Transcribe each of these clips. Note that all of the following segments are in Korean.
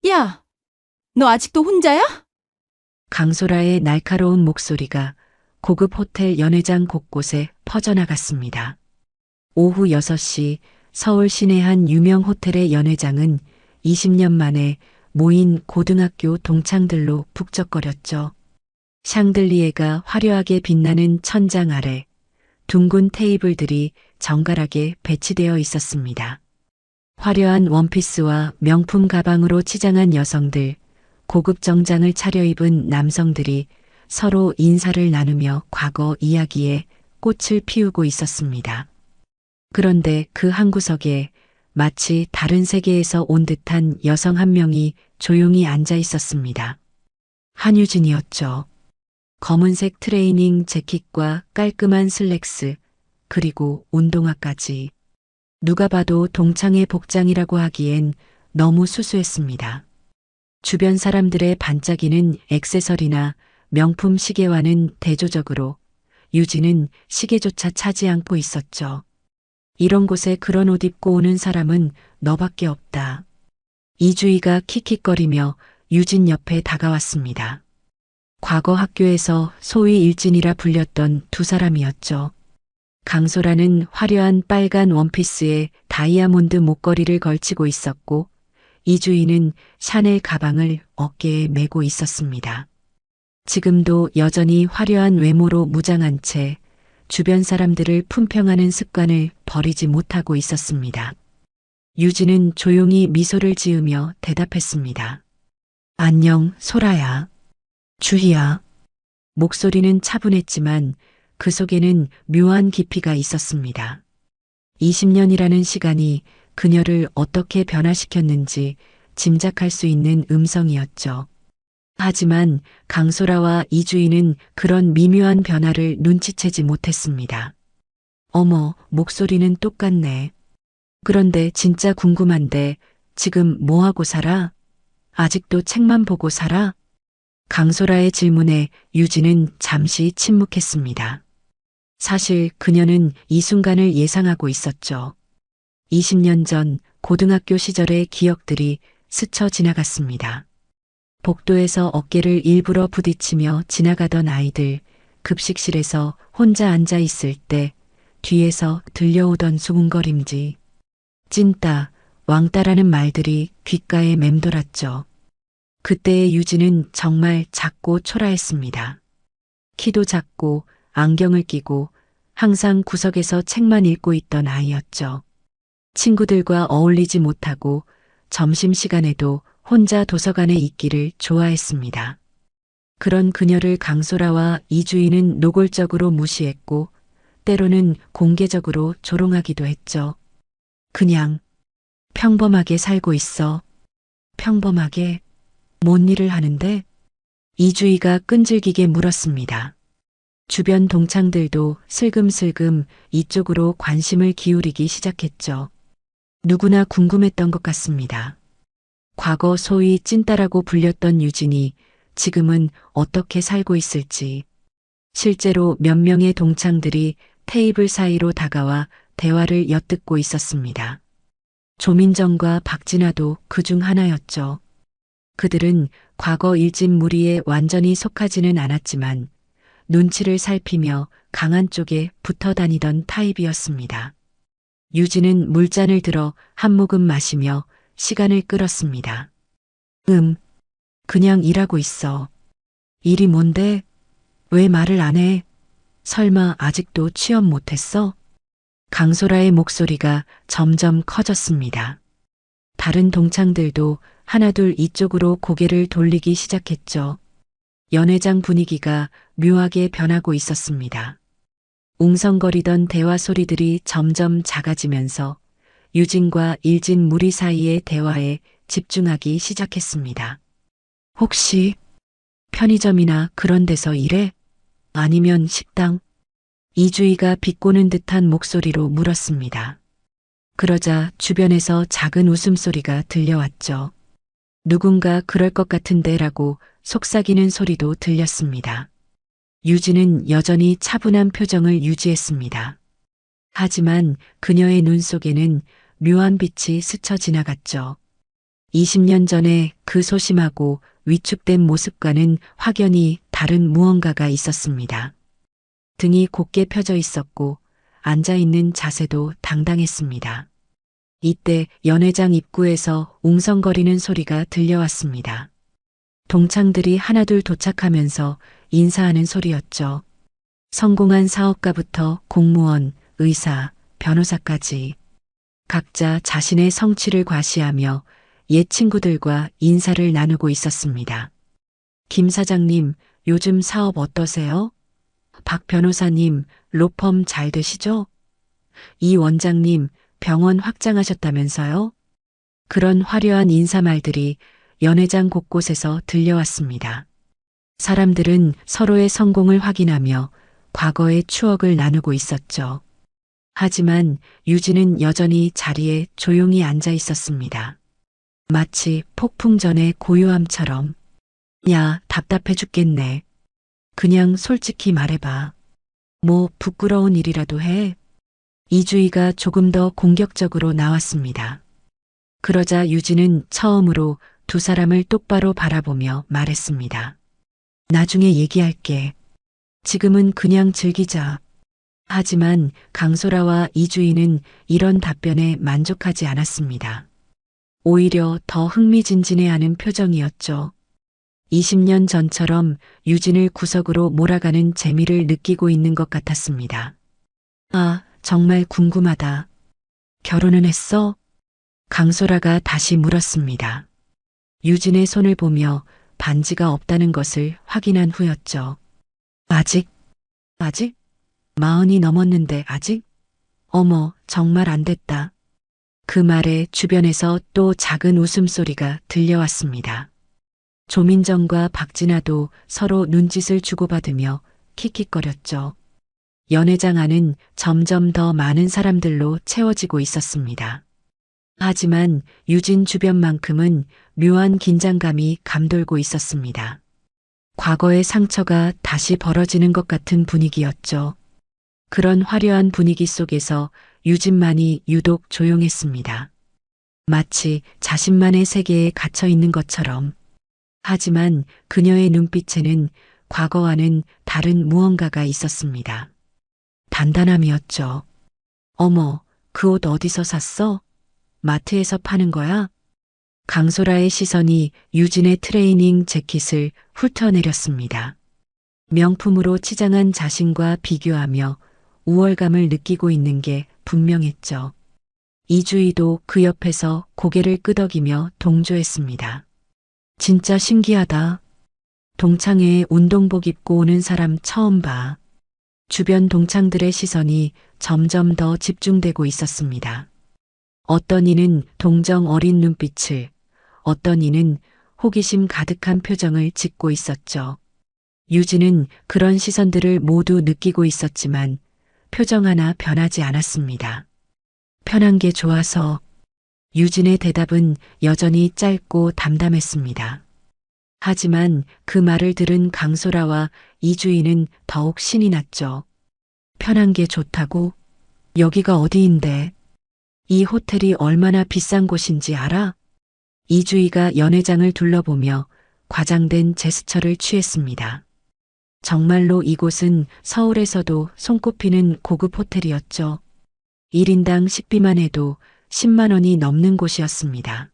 야, 너 아직도 혼자야? 강소라의 날카로운 목소리가 고급 호텔 연회장 곳곳에 퍼져나갔습니다. 오후 6시 서울 시내 한 유명 호텔의 연회장은 20년 만에 모인 고등학교 동창들로 북적거렸죠. 샹들리에가 화려하게 빛나는 천장 아래 둥근 테이블들이 정갈하게 배치되어 있었습니다. 화려한 원피스와 명품 가방으로 치장한 여성들, 고급 정장을 차려입은 남성들이 서로 인사를 나누며 과거 이야기에 꽃을 피우고 있었습니다. 그런데 그 한 구석에 마치 다른 세계에서 온 듯한 여성 한 명이 조용히 앉아 있었습니다. 한유진이었죠. 검은색 트레이닝 재킷과 깔끔한 슬랙스, 그리고 운동화까지. 누가 봐도 동창의 복장이라고 하기엔 너무 수수했습니다. 주변 사람들의 반짝이는 액세서리나 명품 시계와는 대조적으로 유진은 시계조차 차지 않고 있었죠. 이런 곳에 그런 옷 입고 오는 사람은 너밖에 없다. 이주희가 킥킥거리며 유진 옆에 다가왔습니다. 과거 학교에서 소위 일진이라 불렸던 두 사람이었죠. 강소라는 화려한 빨간 원피스에 다이아몬드 목걸이를 걸치고 있었고 이주희는 샤넬 가방을 어깨에 메고 있었습니다. 지금도 여전히 화려한 외모로 무장한 채 주변 사람들을 품평하는 습관을 버리지 못하고 있었습니다. 유진은 조용히 미소를 지으며 대답했습니다. 안녕, 소라야. 주희야. 목소리는 차분했지만 그 속에는 묘한 깊이가 있었습니다. 20년이라는 시간이 그녀를 어떻게 변화시켰는지 짐작할 수 있는 음성이었죠. 하지만 강소라와 이주희는 그런 미묘한 변화를 눈치채지 못했습니다. 어머, 목소리는 똑같네. 그런데 진짜 궁금한데 지금 뭐하고 살아? 아직도 책만 보고 살아? 강소라의 질문에 유진은 잠시 침묵했습니다. 사실 그녀는 이 순간을 예상하고 있었죠. 20년 전 고등학교 시절의 기억들이 스쳐 지나갔습니다. 복도에서 어깨를 일부러 부딪히며 지나가던 아이들, 급식실에서 혼자 앉아 있을 때 뒤에서 들려오던 수군거림지, 찐따, 왕따라는 말들이 귓가에 맴돌았죠. 그때의 유진은 정말 작고 초라했습니다. 키도 작고 안경을 끼고 항상 구석에서 책만 읽고 있던 아이였죠. 친구들과 어울리지 못하고 점심시간에도 혼자 도서관에 있기를 좋아했습니다. 그런 그녀를 강소라와 이주희는 노골적으로 무시했고 때로는 공개적으로 조롱하기도 했죠. 그냥 평범하게 살고 있어. 평범하게 뭔 일을 하는데? 이주희가 끈질기게 물었습니다. 주변 동창들도 슬금슬금 이쪽으로 관심을 기울이기 시작했죠. 누구나 궁금했던 것 같습니다. 과거 소위 찐따라고 불렸던 유진이 지금은 어떻게 살고 있을지. 실제로 몇 명의 동창들이 테이블 사이로 다가와 대화를 엿듣고 있었습니다. 조민정과 박진아도 그중 하나였죠. 그들은 과거 일진 무리에 완전히 속하지는 않았지만 눈치를 살피며 강한 쪽에 붙어 다니던 타입이었습니다. 유진은 물잔을 들어 한 모금 마시며 시간을 끌었습니다. 그냥 일하고 있어. 일이 뭔데? 왜 말을 안 해? 설마 아직도 취업 못했어? 강소라의 목소리가 점점 커졌습니다. 다른 동창들도 하나둘 이쪽으로 고개를 돌리기 시작했죠. 연회장 분위기가 묘하게 변하고 있었습니다. 웅성거리던 대화 소리들이 점점 작아지면서 유진과 일진 무리 사이의 대화에 집중하기 시작했습니다. 혹시 편의점이나 그런 데서 일해? 아니면 식당? 이주희가 비꼬는 듯한 목소리로 물었습니다. 그러자 주변에서 작은 웃음소리가 들려왔죠. 누군가 그럴 것 같은데라고 속삭이는 소리도 들렸습니다. 유진은 여전히 차분한 표정을 유지했습니다. 하지만 그녀의 눈 속에는 묘한 빛이 스쳐 지나갔죠. 20년 전에 그 소심하고 위축된 모습과는 확연히 다른 무언가가 있었습니다. 등이 곧게 펴져 있었고 앉아있는 자세도 당당했습니다. 이때 연회장 입구에서 웅성거리는 소리가 들려왔습니다. 동창들이 하나둘 도착하면서 인사하는 소리였죠. 성공한 사업가부터 공무원, 의사, 변호사까지 각자 자신의 성취를 과시하며 옛 친구들과 인사를 나누고 있었습니다. 김 사장님, 요즘 사업 어떠세요? 박 변호사님, 로펌 잘 되시죠? 이 원장님, 병원 확장하셨다면서요? 그런 화려한 인사말들이 연회장 곳곳에서 들려왔습니다. 사람들은 서로의 성공을 확인하며 과거의 추억을 나누고 있었죠. 하지만 유진은 여전히 자리에 조용히 앉아 있었습니다. 마치 폭풍 전의 고요함처럼. 야, 답답해 죽겠네. 그냥 솔직히 말해봐. 뭐 부끄러운 일이라도 해. 이주희가 조금 더 공격적으로 나왔습니다. 그러자 유진은 처음으로 두 사람을 똑바로 바라보며 말했습니다. 나중에 얘기할게. 지금은 그냥 즐기자. 하지만 강소라와 이주희는 이런 답변에 만족하지 않았습니다. 오히려 더 흥미진진해하는 표정이었죠. 20년 전처럼 유진을 구석으로 몰아가는 재미를 느끼고 있는 것 같았습니다. 아, 정말 궁금하다. 결혼은 했어? 강소라가 다시 물었습니다. 유진의 손을 보며 반지가 없다는 것을 확인한 후였죠. 아직? 40이 넘었는데 아직? 어머, 정말 안 됐다. 그 말에 주변에서 또 작은 웃음소리가 들려왔습니다. 조민정과 박진아도 서로 눈짓을 주고받으며 킥킥거렸죠. 연회장 안은 점점 더 많은 사람들로 채워지고 있었습니다. 하지만 유진 주변만큼은 묘한 긴장감이 감돌고 있었습니다. 과거의 상처가 다시 벌어지는 것 같은 분위기였죠. 그런 화려한 분위기 속에서 유진만이 유독 조용했습니다. 마치 자신만의 세계에 갇혀 있는 것처럼. 하지만 그녀의 눈빛에는 과거와는 다른 무언가가 있었습니다. 단단함이었죠. 어머, 그 옷 어디서 샀어? 마트에서 파는 거야? 강소라의 시선이 유진의 트레이닝 재킷을 훑어내렸습니다. 명품으로 치장한 자신과 비교하며 우월감을 느끼고 있는 게 분명했죠. 이주희도 그 옆에서 고개를 끄덕이며 동조했습니다. 진짜 신기하다. 동창회에 운동복 입고 오는 사람 처음 봐. 주변 동창들의 시선이 점점 더 집중되고 있었습니다. 어떤 이는 동정 어린 눈빛을, 어떤 이는 호기심 가득한 표정을 짓고 있었죠. 유진은 그런 시선들을 모두 느끼고 있었지만 표정 하나 변하지 않았습니다. 편한 게 좋아서. 유진의 대답은 여전히 짧고 담담했습니다. 하지만 그 말을 들은 강소라와 이주희는 더욱 신이 났죠. 편한 게 좋다고? 여기가 어디인데? 이 호텔이 얼마나 비싼 곳인지 알아? 이주희가 연회장을 둘러보며 과장된 제스처를 취했습니다. 정말로 이곳은 서울에서도 손꼽히는 고급 호텔이었죠. 1인당 식비만 해도 10만 원이 넘는 곳이었습니다.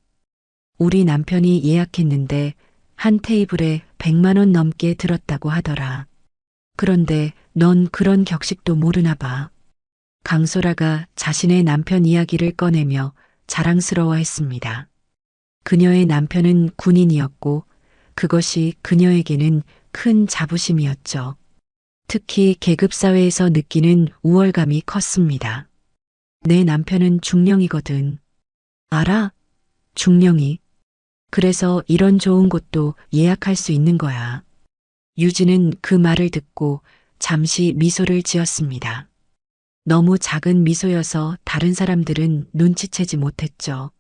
우리 남편이 예약했는데 한 테이블에 100만 원 넘게 들었다고 하더라. 그런데 넌 그런 격식도 모르나 봐. 강소라가 자신의 남편 이야기를 꺼내며 자랑스러워했습니다. 그녀의 남편은 군인이었고 그것이 그녀에게는 큰 자부심이었죠. 특히 계급사회에서 느끼는 우월감이 컸습니다. 내 남편은 중령이거든. 알아? 중령이. 그래서 이런 좋은 곳도 예약할 수 있는 거야. 유진은 그 말을 듣고 잠시 미소를 지었습니다. 너무 작은 미소여서 다른 사람들은 눈치채지 못했죠.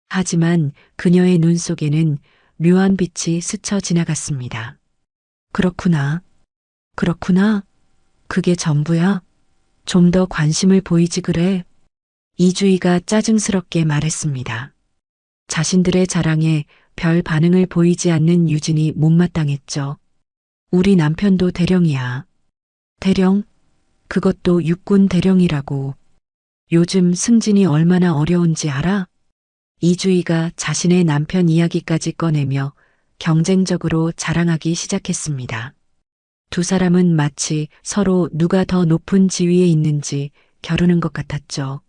하지만 그녀의 눈 속에는 묘한 빛이 스쳐 지나갔습니다. 그렇구나. 그게 전부야? 좀 더 관심을 보이지 그래? 이주희가 짜증스럽게 말했습니다. 자신들의 자랑에 별 반응을 보이지 않는 유진이 못마땅했죠. 우리 남편도 대령이야. 대령? 그것도 육군 대령이라고. 요즘 승진이 얼마나 어려운지 알아? 이주희가 자신의 남편 이야기까지 꺼내며 경쟁적으로 자랑하기 시작했습니다. 두 사람은 마치 서로 누가 더 높은 지위에 있는지 겨루는 것 같았죠.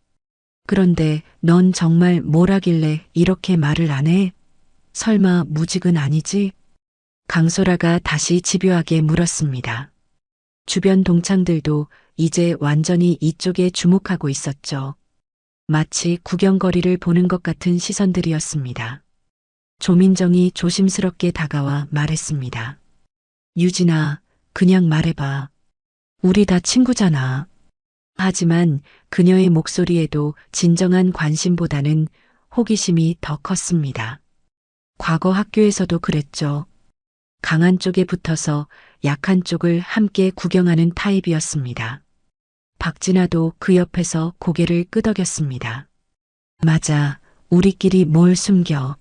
그런데 넌 정말 뭘 하길래 이렇게 말을 안 해? 설마 무직은 아니지? 강소라가 다시 집요하게 물었습니다. 주변 동창들도 이제 완전히 이쪽에 주목하고 있었죠. 마치 구경거리를 보는 것 같은 시선들이었습니다. 조민정이 조심스럽게 다가와 말했습니다. 유진아, 그냥 말해봐. 우리 다 친구잖아. 하지만 그녀의 목소리에도 진정한 관심보다는 호기심이 더 컸습니다. 과거 학교에서도 그랬죠. 강한 쪽에 붙어서 약한 쪽을 함께 구경하는 타입이었습니다. 박진아도 그 옆에서 고개를 끄덕였습니다. 맞아, 우리끼리 뭘 숨겨.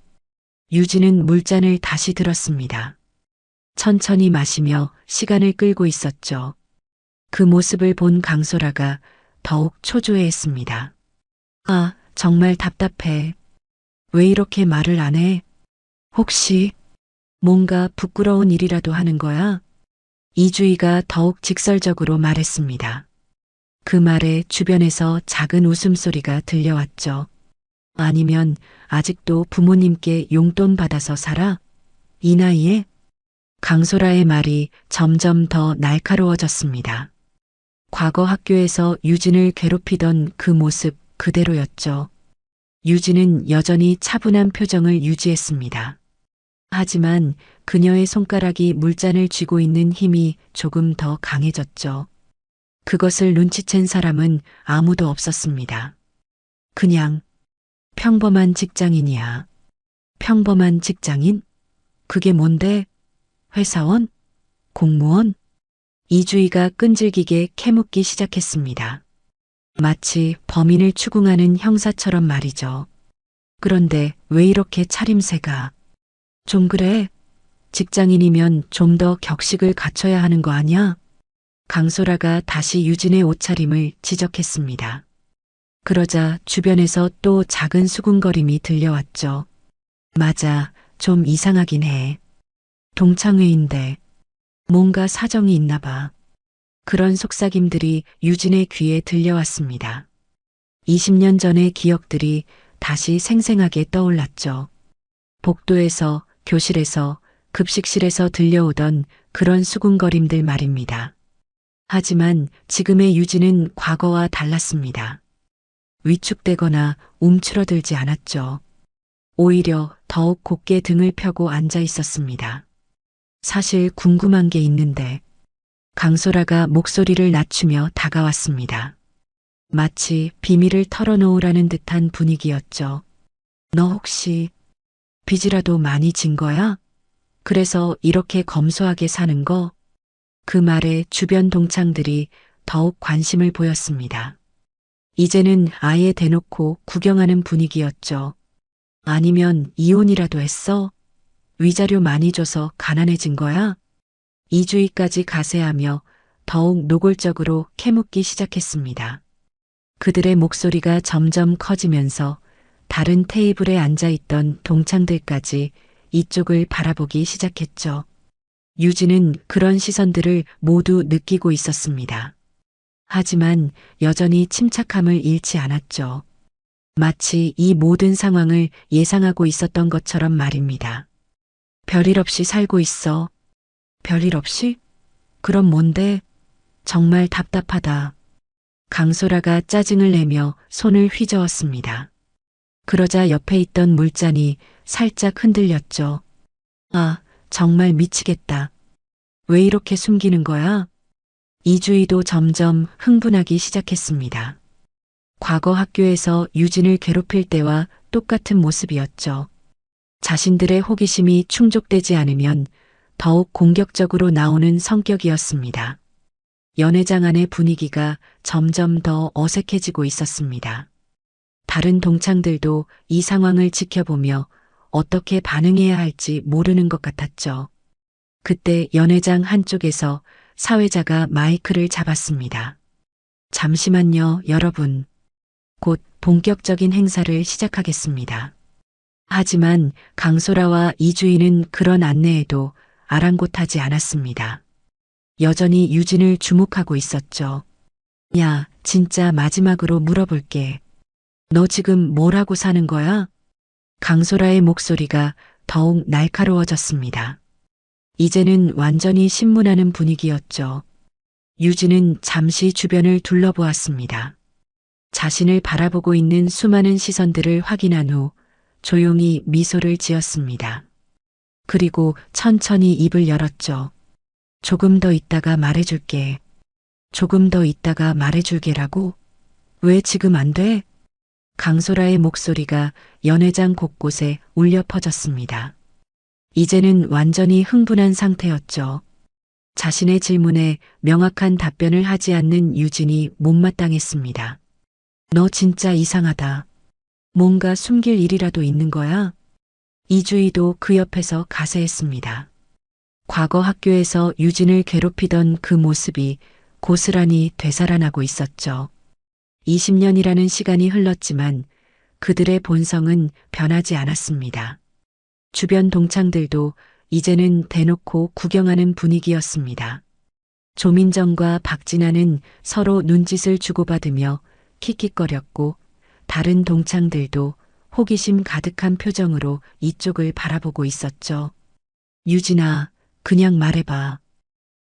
유진은 물잔을 다시 들었습니다. 천천히 마시며 시간을 끌고 있었죠. 그 모습을 본 강소라가 더욱 초조해했습니다. 아, 정말 답답해. 왜 이렇게 말을 안 해? 혹시 뭔가 부끄러운 일이라도 하는 거야? 이주희가 더욱 직설적으로 말했습니다. 그 말에 주변에서 작은 웃음소리가 들려왔죠. 아니면 아직도 부모님께 용돈 받아서 살아? 이 나이에? 강소라의 말이 점점 더 날카로워졌습니다. 과거 학교에서 유진을 괴롭히던 그 모습 그대로였죠. 유진은 여전히 차분한 표정을 유지했습니다. 하지만 그녀의 손가락이 물잔을 쥐고 있는 힘이 조금 더 강해졌죠. 그것을 눈치챈 사람은 아무도 없었습니다. 그냥 평범한 직장인이야. 평범한 직장인? 그게 뭔데? 회사원? 공무원? 이주희가 끈질기게 캐묻기 시작했습니다. 마치 범인을 추궁하는 형사처럼 말이죠. 그런데 왜 이렇게 차림새가? 좀 그래? 직장인이면 좀 더 격식을 갖춰야 하는 거 아니야? 강소라가 다시 유진의 옷차림을 지적했습니다. 그러자 주변에서 또 작은 수군거림이 들려왔죠. 맞아, 좀 이상하긴 해. 동창회인데 뭔가 사정이 있나 봐. 그런 속삭임들이 유진의 귀에 들려왔습니다. 20년 전의 기억들이 다시 생생하게 떠올랐죠. 복도에서, 교실에서, 급식실에서 들려오던 그런 수군거림들 말입니다. 하지만 지금의 유진은 과거와 달랐습니다. 위축되거나 움츠러들지 않았죠. 오히려 더욱 곧게 등을 펴고 앉아 있었습니다. 사실 궁금한 게 있는데 강소라가 목소리를 낮추며 다가왔습니다. 마치 비밀을 털어놓으라는 듯한 분위기였죠. 너 혹시 빚이라도 많이 진 거야? 그래서 이렇게 검소하게 사는 거? 그 말에 주변 동창들이 더욱 관심을 보였습니다. 이제는 아예 대놓고 구경하는 분위기였죠. 아니면 이혼이라도 했어? 위자료 많이 줘서 가난해진 거야? 이주희까지 가세하며 더욱 노골적으로 캐묻기 시작했습니다. 그들의 목소리가 점점 커지면서 다른 테이블에 앉아있던 동창들까지 이쪽을 바라보기 시작했죠. 유진은 그런 시선들을 모두 느끼고 있었습니다. 하지만 여전히 침착함을 잃지 않았죠. 마치 이 모든 상황을 예상하고 있었던 것처럼 말입니다. 별일 없이 살고 있어. 별일 없이? 그럼 뭔데? 정말 답답하다. 강소라가 짜증을 내며 손을 휘저었습니다. 그러자 옆에 있던 물잔이 살짝 흔들렸죠. 아, 정말 미치겠다. 왜 이렇게 숨기는 거야? 이주희도 점점 흥분하기 시작했습니다. 과거 학교에서 유진을 괴롭힐 때와 똑같은 모습이었죠. 자신들의 호기심이 충족되지 않으면 더욱 공격적으로 나오는 성격이었습니다. 연회장 안의 분위기가 점점 더 어색해지고 있었습니다. 다른 동창들도 이 상황을 지켜보며 어떻게 반응해야 할지 모르는 것 같았죠. 그때 연회장 한쪽에서 사회자가 마이크를 잡았습니다. 잠시만요, 여러분. 곧 본격적인 행사를 시작하겠습니다. 하지만 강소라와 이주인은 그런 안내에도 아랑곳하지 않았습니다. 여전히 유진을 주목하고 있었죠. 야, 진짜 마지막으로 물어볼게. 너 지금 뭘 하고 사는 거야? 강소라의 목소리가 더욱 날카로워졌습니다. 이제는 완전히 신문하는 분위기였죠. 유진은 잠시 주변을 둘러보았습니다. 자신을 바라보고 있는 수많은 시선들을 확인한 후 조용히 미소를 지었습니다. 그리고 천천히 입을 열었죠. 조금 더 있다가 말해줄게. 조금 더 있다가 말해줄게라고? 왜 지금 안 돼? 강소라의 목소리가 연회장 곳곳에 울려 퍼졌습니다. 이제는 완전히 흥분한 상태였죠. 자신의 질문에 명확한 답변을 하지 않는 유진이 못마땅했습니다. 너 진짜 이상하다. 뭔가 숨길 일이라도 있는 거야? 이주희도 그 옆에서 가세했습니다. 과거 학교에서 유진을 괴롭히던 그 모습이 고스란히 되살아나고 있었죠. 20년이라는 시간이 흘렀지만 그들의 본성은 변하지 않았습니다. 주변 동창들도 이제는 대놓고 구경하는 분위기였습니다. 조민정과 박진아는 서로 눈짓을 주고받으며 킥킥거렸고 다른 동창들도 호기심 가득한 표정으로 이쪽을 바라보고 있었죠. 유진아, 그냥 말해봐.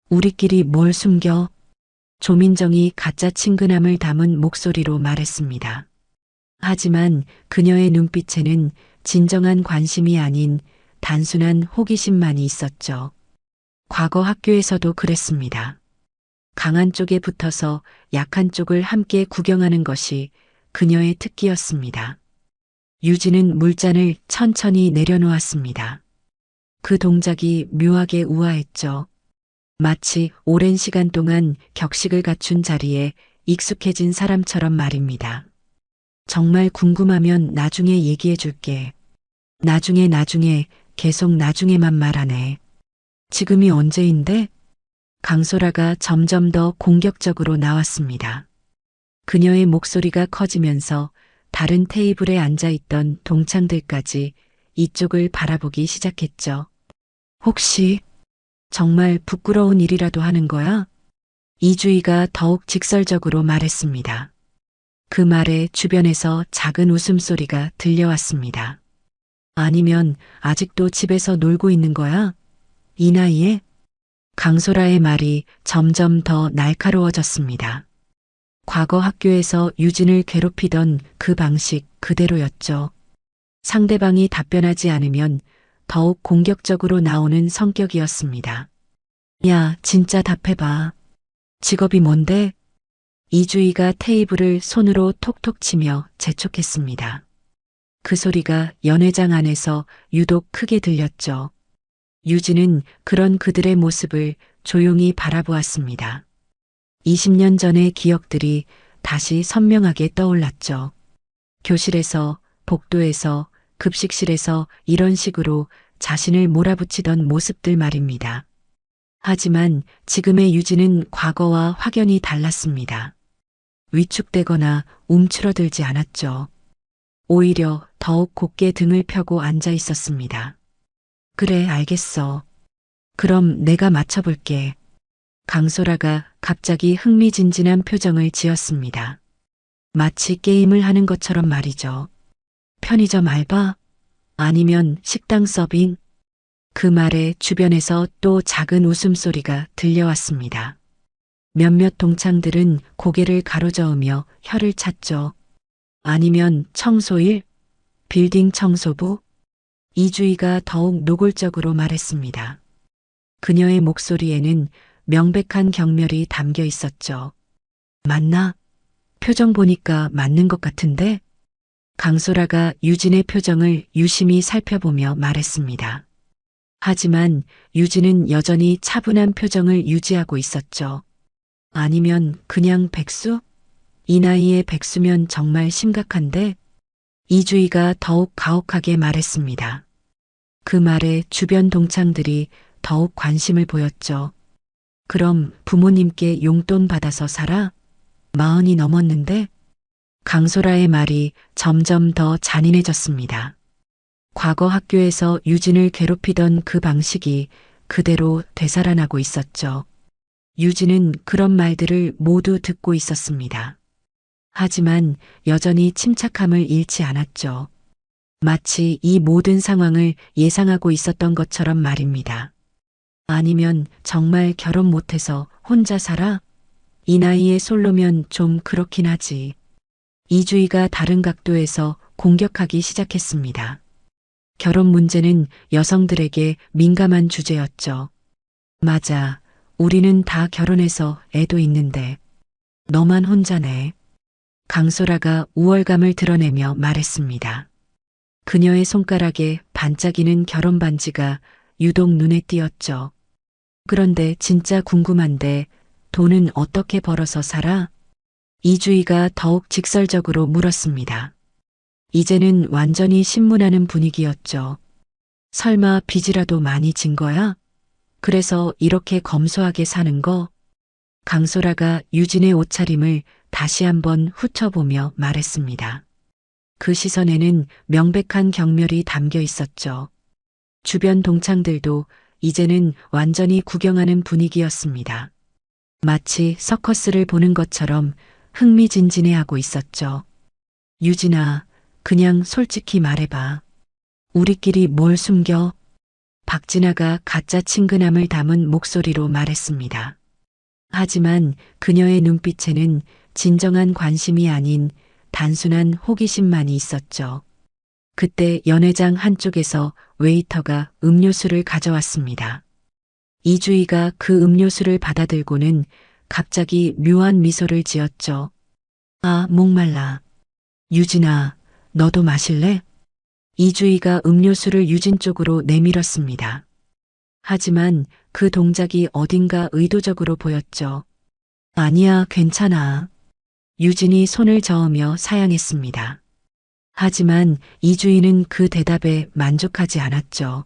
우리끼리 뭘 숨겨? 조민정이 가짜 친근함을 담은 목소리로 말했습니다. 하지만 그녀의 눈빛에는 진정한 관심이 아닌 단순한 호기심만이 있었죠. 과거 학교에서도 그랬습니다. 강한 쪽에 붙어서 약한 쪽을 함께 구경하는 것이 그녀의 특기였습니다. 유진은 물잔을 천천히 내려놓았습니다. 그 동작이 묘하게 우아했죠. 마치 오랜 시간 동안 격식을 갖춘 자리에 익숙해진 사람처럼 말입니다. 정말 궁금하면 나중에 얘기해 줄게. 나중에 계속 나중에만 말하네. 지금이 언제인데? 강소라가 점점 더 공격적으로 나왔습니다. 그녀의 목소리가 커지면서 다른 테이블에 앉아있던 동창들까지 이쪽을 바라보기 시작했죠. 혹시 정말 부끄러운 일이라도 하는 거야? 이주희가 더욱 직설적으로 말했습니다. 그 말에 주변에서 작은 웃음소리가 들려왔습니다. 아니면 아직도 집에서 놀고 있는 거야? 이 나이에? 강소라의 말이 점점 더 날카로워졌습니다. 과거 학교에서 유진을 괴롭히던 그 방식 그대로였죠. 상대방이 답변하지 않으면 더욱 공격적으로 나오는 성격이었습니다. 야, 진짜 답해봐. 직업이 뭔데? 이주희가 테이블을 손으로 톡톡 치며 재촉했습니다. 그 소리가 연회장 안에서 유독 크게 들렸죠. 유진은 그런 그들의 모습을 조용히 바라보았습니다. 20년 전의 기억들이 다시 선명하게 떠올랐죠. 교실에서, 복도에서, 급식실에서 이런 식으로 자신을 몰아붙이던 모습들 말입니다. 하지만 지금의 유진은 과거와 확연히 달랐습니다. 위축되거나 움츠러들지 않았죠. 오히려 더욱 곧게 등을 펴고 앉아 있었습니다. 그래, 알겠어. 그럼 내가 맞춰볼게. 강소라가 갑자기 흥미진진한 표정을 지었습니다. 마치 게임을 하는 것처럼 말이죠. 편의점 알바? 아니면 식당 서빙? 그 말에 주변에서 또 작은 웃음소리가 들려왔습니다. 몇몇 동창들은 고개를 가로저으며 혀를 찼죠. 아니면 청소일? 빌딩 청소부? 이주희가 더욱 노골적으로 말했습니다. 그녀의 목소리에는 명백한 경멸이 담겨 있었죠. 맞나? 표정 보니까 맞는 것 같은데? 강소라가 유진의 표정을 유심히 살펴보며 말했습니다. 하지만 유진은 여전히 차분한 표정을 유지하고 있었죠. 아니면 그냥 백수? 이 나이에 백수면 정말 심각한데? 이주희가 더욱 가혹하게 말했습니다. 그 말에 주변 동창들이 더욱 관심을 보였죠. 그럼 부모님께 용돈 받아서 살아? 40이 넘었는데? 강소라의 말이 점점 더 잔인해졌습니다. 과거 학교에서 유진을 괴롭히던 그 방식이 그대로 되살아나고 있었죠. 유진은 그런 말들을 모두 듣고 있었습니다. 하지만 여전히 침착함을 잃지 않았죠. 마치 이 모든 상황을 예상하고 있었던 것처럼 말입니다. 아니면 정말 결혼 못해서 혼자 살아? 이 나이에 솔로면 좀 그렇긴 하지. 이주희가 다른 각도에서 공격하기 시작했습니다. 결혼 문제는 여성들에게 민감한 주제였죠. 맞아. 우리는 다 결혼해서 애도 있는데. 너만 혼자네. 강소라가 우월감을 드러내며 말했습니다. 그녀의 손가락에 반짝이는 결혼 반지가 유독 눈에 띄었죠. 그런데 진짜 궁금한데 돈은 어떻게 벌어서 살아? 이주희가 더욱 직설적으로 물었습니다. 이제는 완전히 신문하는 분위기였죠. 설마 빚이라도 많이 진 거야? 그래서 이렇게 검소하게 사는 거? 강소라가 유진의 옷차림을 다시 한번 훑어보며 말했습니다. 그 시선에는 명백한 경멸이 담겨 있었죠. 주변 동창들도 이제는 완전히 구경하는 분위기였습니다. 마치 서커스를 보는 것처럼 흥미진진해하고 있었죠. 유진아, 그냥 솔직히 말해봐. 우리끼리 뭘 숨겨? 박진아가 가짜 친근함을 담은 목소리로 말했습니다. 하지만 그녀의 눈빛에는 진정한 관심이 아닌 단순한 호기심만이 있었죠. 그때 연회장 한쪽에서 웨이터가 음료수를 가져왔습니다. 이주희가 그 음료수를 받아들고는 갑자기 묘한 미소를 지었죠. 아, 목말라. 유진아, 너도 마실래? 이주희가 음료수를 유진 쪽으로 내밀었습니다. 하지만 그 동작이 어딘가 의도적으로 보였죠. 아니야, 괜찮아. 유진이 손을 저으며 사양했습니다. 하지만 이주희는 그 대답에 만족하지 않았죠.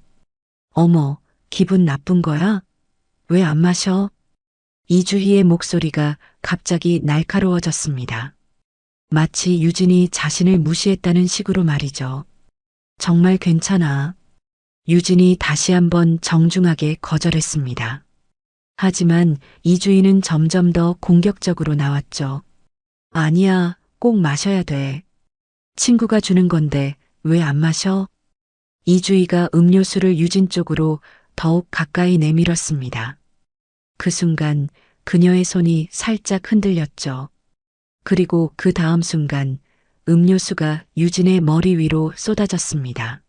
어머, 기분 나쁜 거야? 왜 안 마셔? 이주희의 목소리가 갑자기 날카로워졌습니다. 마치 유진이 자신을 무시했다는 식으로 말이죠. 정말 괜찮아. 유진이 다시 한번 정중하게 거절했습니다. 하지만 이주희는 점점 더 공격적으로 나왔죠. 아니야, 꼭 마셔야 돼. 친구가 주는 건데 왜 안 마셔? 이주희가 음료수를 유진 쪽으로 더욱 가까이 내밀었습니다. 그 순간 그녀의 손이 살짝 흔들렸죠. 그리고 그 다음 순간 음료수가 유진의 머리 위로 쏟아졌습니다.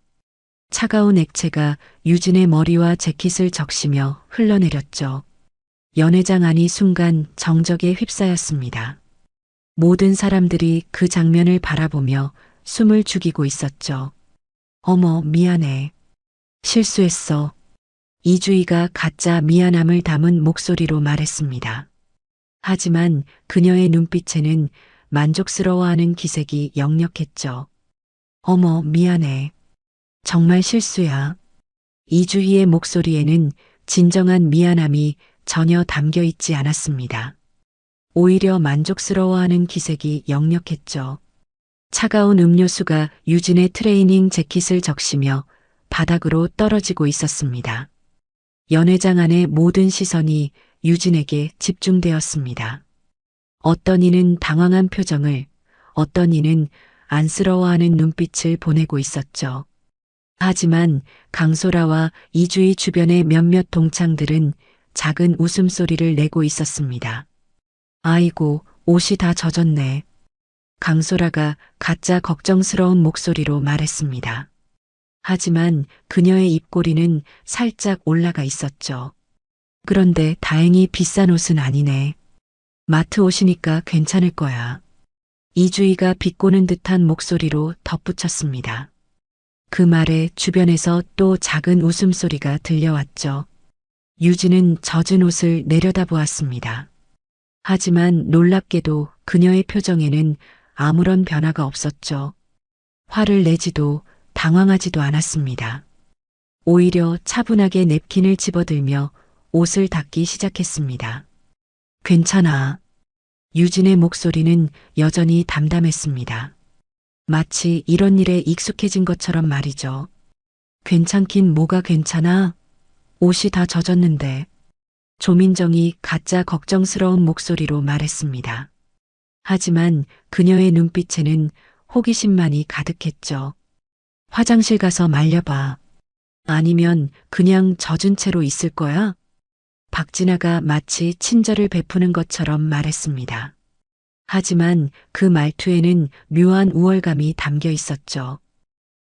차가운 액체가 유진의 머리와 재킷을 적시며 흘러내렸죠. 연회장 안이 순간 정적에 휩싸였습니다. 모든 사람들이 그 장면을 바라보며 숨을 죽이고 있었죠. 어머, 미안해. 실수했어. 이주희가 가짜 미안함을 담은 목소리로 말했습니다. 하지만 그녀의 눈빛에는 만족스러워하는 기색이 역력했죠. 어머, 미안해. 정말 실수야. 이주희의 목소리에는 진정한 미안함이 전혀 담겨 있지 않았습니다. 오히려 만족스러워하는 기색이 역력했죠. 차가운 음료수가 유진의 트레이닝 재킷을 적시며 바닥으로 떨어지고 있었습니다. 연회장 안의 모든 시선이 유진에게 집중되었습니다. 어떤 이는 당황한 표정을, 어떤 이는 안쓰러워하는 눈빛을 보내고 있었죠. 하지만 강소라와 이주희 주변의 몇몇 동창들은 작은 웃음소리를 내고 있었습니다. 아이고, 옷이 다 젖었네. 강소라가 가짜 걱정스러운 목소리로 말했습니다. 하지만 그녀의 입꼬리는 살짝 올라가 있었죠. 그런데 다행히 비싼 옷은 아니네. 마트 옷이니까 괜찮을 거야. 이주희가 비꼬는 듯한 목소리로 덧붙였습니다. 그 말에 주변에서 또 작은 웃음소리가 들려왔죠. 유진은 젖은 옷을 내려다보았습니다. 하지만 놀랍게도 그녀의 표정에는 아무런 변화가 없었죠. 화를 내지도 당황하지도 않았습니다. 오히려 차분하게 냅킨을 집어들며 옷을 닦기 시작했습니다. 괜찮아. 유진의 목소리는 여전히 담담했습니다. 마치 이런 일에 익숙해진 것처럼 말이죠. 괜찮긴 뭐가 괜찮아? 옷이 다 젖었는데. 조민정이 가짜 걱정스러운 목소리로 말했습니다. 하지만 그녀의 눈빛에는 호기심만이 가득했죠. 화장실 가서 말려봐. 아니면 그냥 젖은 채로 있을 거야? 박진아가 마치 친절을 베푸는 것처럼 말했습니다. 하지만 그 말투에는 묘한 우월감이 담겨 있었죠.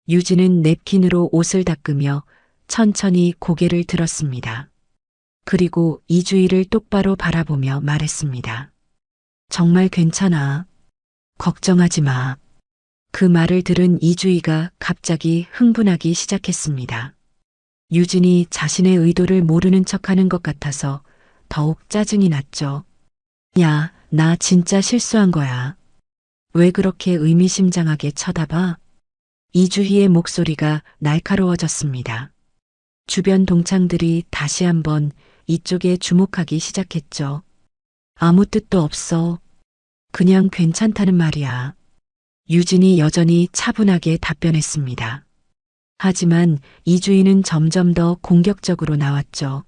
유진은 냅킨으로 옷을 닦으며 천천히 고개를 들었습니다. 그리고 이주희를 똑바로 바라보며 말했습니다. 정말 괜찮아. 걱정하지 마. 그 말을 들은 이주희가 갑자기 흥분하기 시작했습니다. 유진이 자신의 의도를 모르는 척하는 것 같아서 더욱 짜증이 났죠. 야, 나 진짜 실수한 거야. 왜 그렇게 의미심장하게 쳐다봐? 이주희의 목소리가 날카로워졌습니다. 주변 동창들이 다시 한번 이쪽에 주목하기 시작했죠. 아무 뜻도 없어. 그냥 괜찮다는 말이야. 유진이 여전히 차분하게 답변했습니다. 하지만 이주희는 점점 더 공격적으로 나왔죠.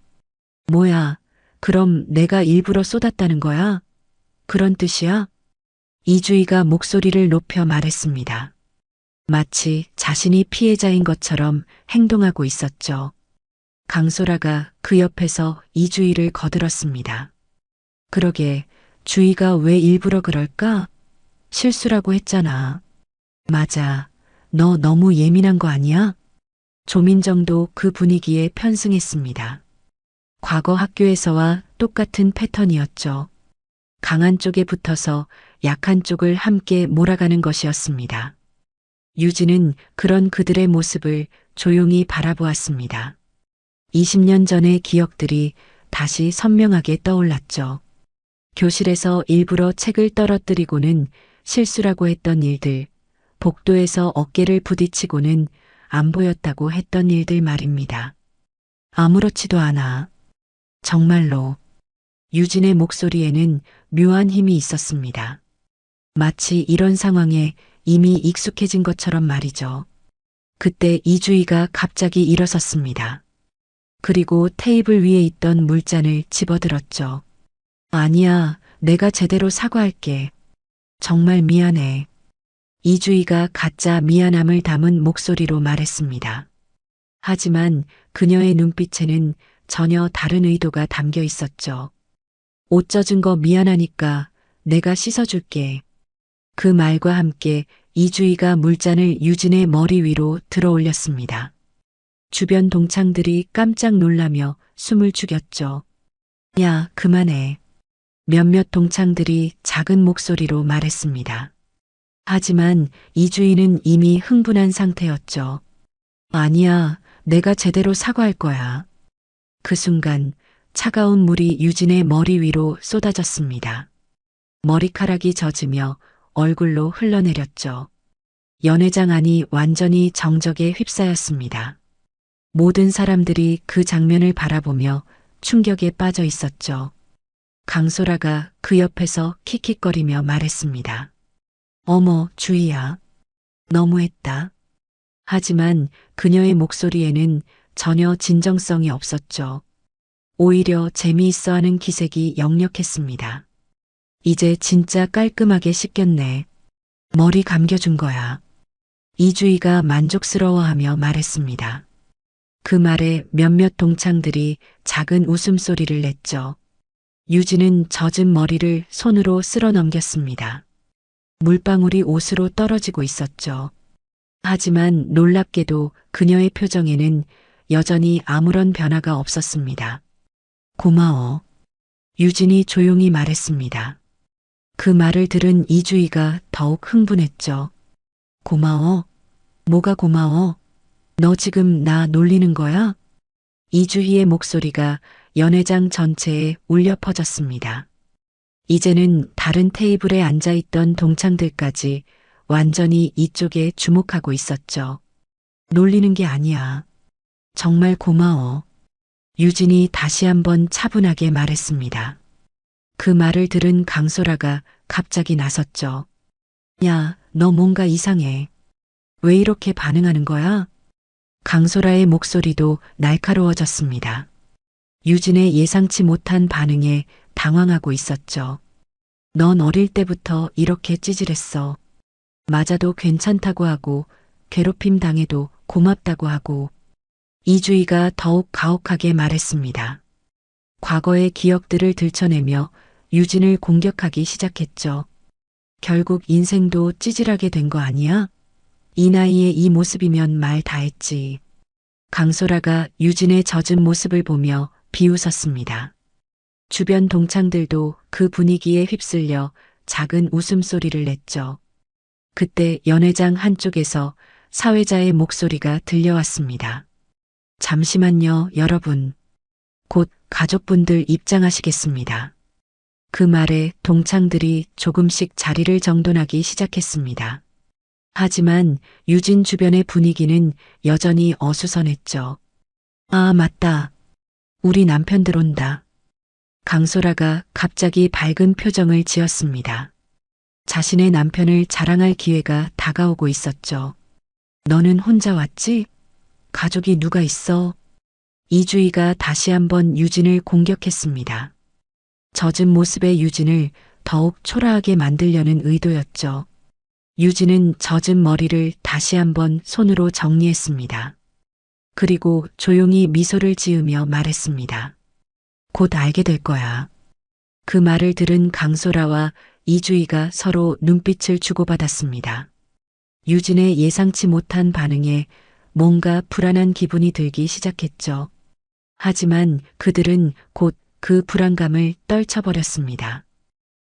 뭐야, 그럼 내가 일부러 쏟았다는 거야? 그런 뜻이야? 이주희가 목소리를 높여 말했습니다. 마치 자신이 피해자인 것처럼 행동하고 있었죠. 강소라가 그 옆에서 이주희를 거들었습니다. 그러게, 주희가 왜 일부러 그럴까? 실수라고 했잖아. 맞아. 너 너무 예민한 거 아니야? 조민정도 그 분위기에 편승했습니다. 과거 학교에서와 똑같은 패턴이었죠. 강한 쪽에 붙어서 약한 쪽을 함께 몰아가는 것이었습니다. 유진은 그런 그들의 모습을 조용히 바라보았습니다. 20년 전의 기억들이 다시 선명하게 떠올랐죠. 교실에서 일부러 책을 떨어뜨리고는 실수라고 했던 일들, 복도에서 어깨를 부딪히고는 안 보였다고 했던 일들 말입니다. 아무렇지도 않아. 정말로. 유진의 목소리에는 묘한 힘이 있었습니다. 마치 이런 상황에 이미 익숙해진 것처럼 말이죠. 그때 이주희가 갑자기 일어섰습니다. 그리고 테이블 위에 있던 물잔을 집어들었죠. 아니야, 내가 제대로 사과할게. 정말 미안해. 이주희가 가짜 미안함을 담은 목소리로 말했습니다. 하지만 그녀의 눈빛에는 전혀 다른 의도가 담겨 있었죠. 옷 젖은 거 미안하니까 내가 씻어줄게. 그 말과 함께 이주희가 물잔을 유진의 머리 위로 들어 올렸습니다. 주변 동창들이 깜짝 놀라며 숨을 죽였죠. 야, 그만해. 몇몇 동창들이 작은 목소리로 말했습니다. 하지만 이주희는 이미 흥분한 상태였죠. 아니야, 내가 제대로 사과할 거야. 그 순간 차가운 물이 유진의 머리 위로 쏟아졌습니다. 머리카락이 젖으며 얼굴로 흘러내렸죠. 연회장 안이 완전히 정적에 휩싸였습니다. 모든 사람들이 그 장면을 바라보며 충격에 빠져 있었죠. 강소라가 그 옆에서 킥킥거리며 말했습니다. 어머, 주희야. 너무했다. 하지만 그녀의 목소리에는 전혀 진정성이 없었죠. 오히려 재미있어 하는 기색이 역력했습니다. 이제 진짜 깔끔하게 씻겼네. 머리 감겨준 거야. 이주희가 만족스러워하며 말했습니다. 그 말에 몇몇 동창들이 작은 웃음소리를 냈죠. 유진은 젖은 머리를 손으로 쓸어 넘겼습니다. 물방울이 옷으로 떨어지고 있었죠. 하지만 놀랍게도 그녀의 표정에는 여전히 아무런 변화가 없었습니다. 고마워. 유진이 조용히 말했습니다. 그 말을 들은 이주희가 더욱 흥분했죠. 고마워? 뭐가 고마워? 너 지금 나 놀리는 거야? 이주희의 목소리가 연회장 전체에 울려 퍼졌습니다. 이제는 다른 테이블에 앉아있던 동창들까지 완전히 이쪽에 주목하고 있었죠. 놀리는 게 아니야. 정말 고마워. 유진이 다시 한번 차분하게 말했습니다. 그 말을 들은 강소라가 갑자기 나섰죠. 야, 너 뭔가 이상해. 왜 이렇게 반응하는 거야? 강소라의 목소리도 날카로워졌습니다. 유진의 예상치 못한 반응에 당황하고 있었죠. 넌 어릴 때부터 이렇게 찌질했어. 맞아도 괜찮다고 하고 괴롭힘 당해도 고맙다고 하고. 이주희가 더욱 가혹하게 말했습니다. 과거의 기억들을 들춰내며 유진을 공격하기 시작했죠. 결국 인생도 찌질하게 된 거 아니야? 이 나이에 이 모습이면 말 다 했지. 강소라가 유진의 젖은 모습을 보며 비웃었습니다. 주변 동창들도 그 분위기에 휩쓸려 작은 웃음소리를 냈죠. 그때 연회장 한쪽에서 사회자의 목소리가 들려왔습니다. 잠시만요, 여러분. 곧 가족분들 입장하시겠습니다. 그 말에 동창들이 조금씩 자리를 정돈하기 시작했습니다. 하지만 유진 주변의 분위기는 여전히 어수선했죠. 아, 맞다. 우리 남편들 온다. 강소라가 갑자기 밝은 표정을 지었습니다. 자신의 남편을 자랑할 기회가 다가오고 있었죠. 너는 혼자 왔지? 가족이 누가 있어? 이주희가 다시 한번 유진을 공격했습니다. 젖은 모습의 유진을 더욱 초라하게 만들려는 의도였죠. 유진은 젖은 머리를 다시 한번 손으로 정리했습니다. 그리고 조용히 미소를 지으며 말했습니다. 곧 알게 될 거야. 그 말을 들은 강소라와 이주희가 서로 눈빛을 주고받았습니다. 유진의 예상치 못한 반응에 뭔가 불안한 기분이 들기 시작했죠. 하지만 그들은 곧 그 불안감을 떨쳐버렸습니다.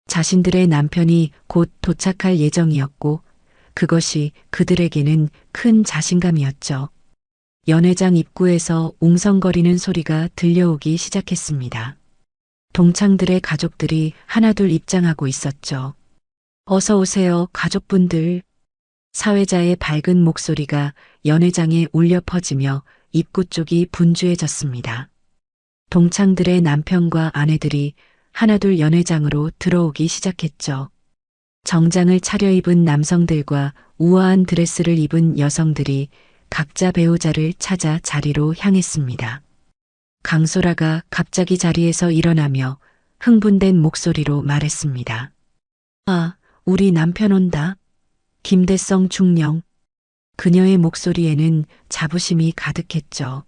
자신들의 남편이 곧 도착할 예정이었고 그것이 그들에게는 큰 자신감이었죠. 연회장 입구에서 웅성거리는 소리가 들려오기 시작했습니다. 동창들의 가족들이 하나둘 입장하고 있었죠. 어서 오세요, 가족분들. 사회자의 밝은 목소리가 연회장에 울려 퍼지며 입구 쪽이 분주해졌습니다. 동창들의 남편과 아내들이 하나둘 연회장으로 들어오기 시작했죠. 정장을 차려입은 남성들과 우아한 드레스를 입은 여성들이 각자 배우자를 찾아 자리로 향했습니다. 강소라가 갑자기 자리에서 일어나며 흥분된 목소리로 말했습니다. 아, 우리 남편 온다. 김대성 중령. 그녀의 목소리에는 자부심이 가득했죠.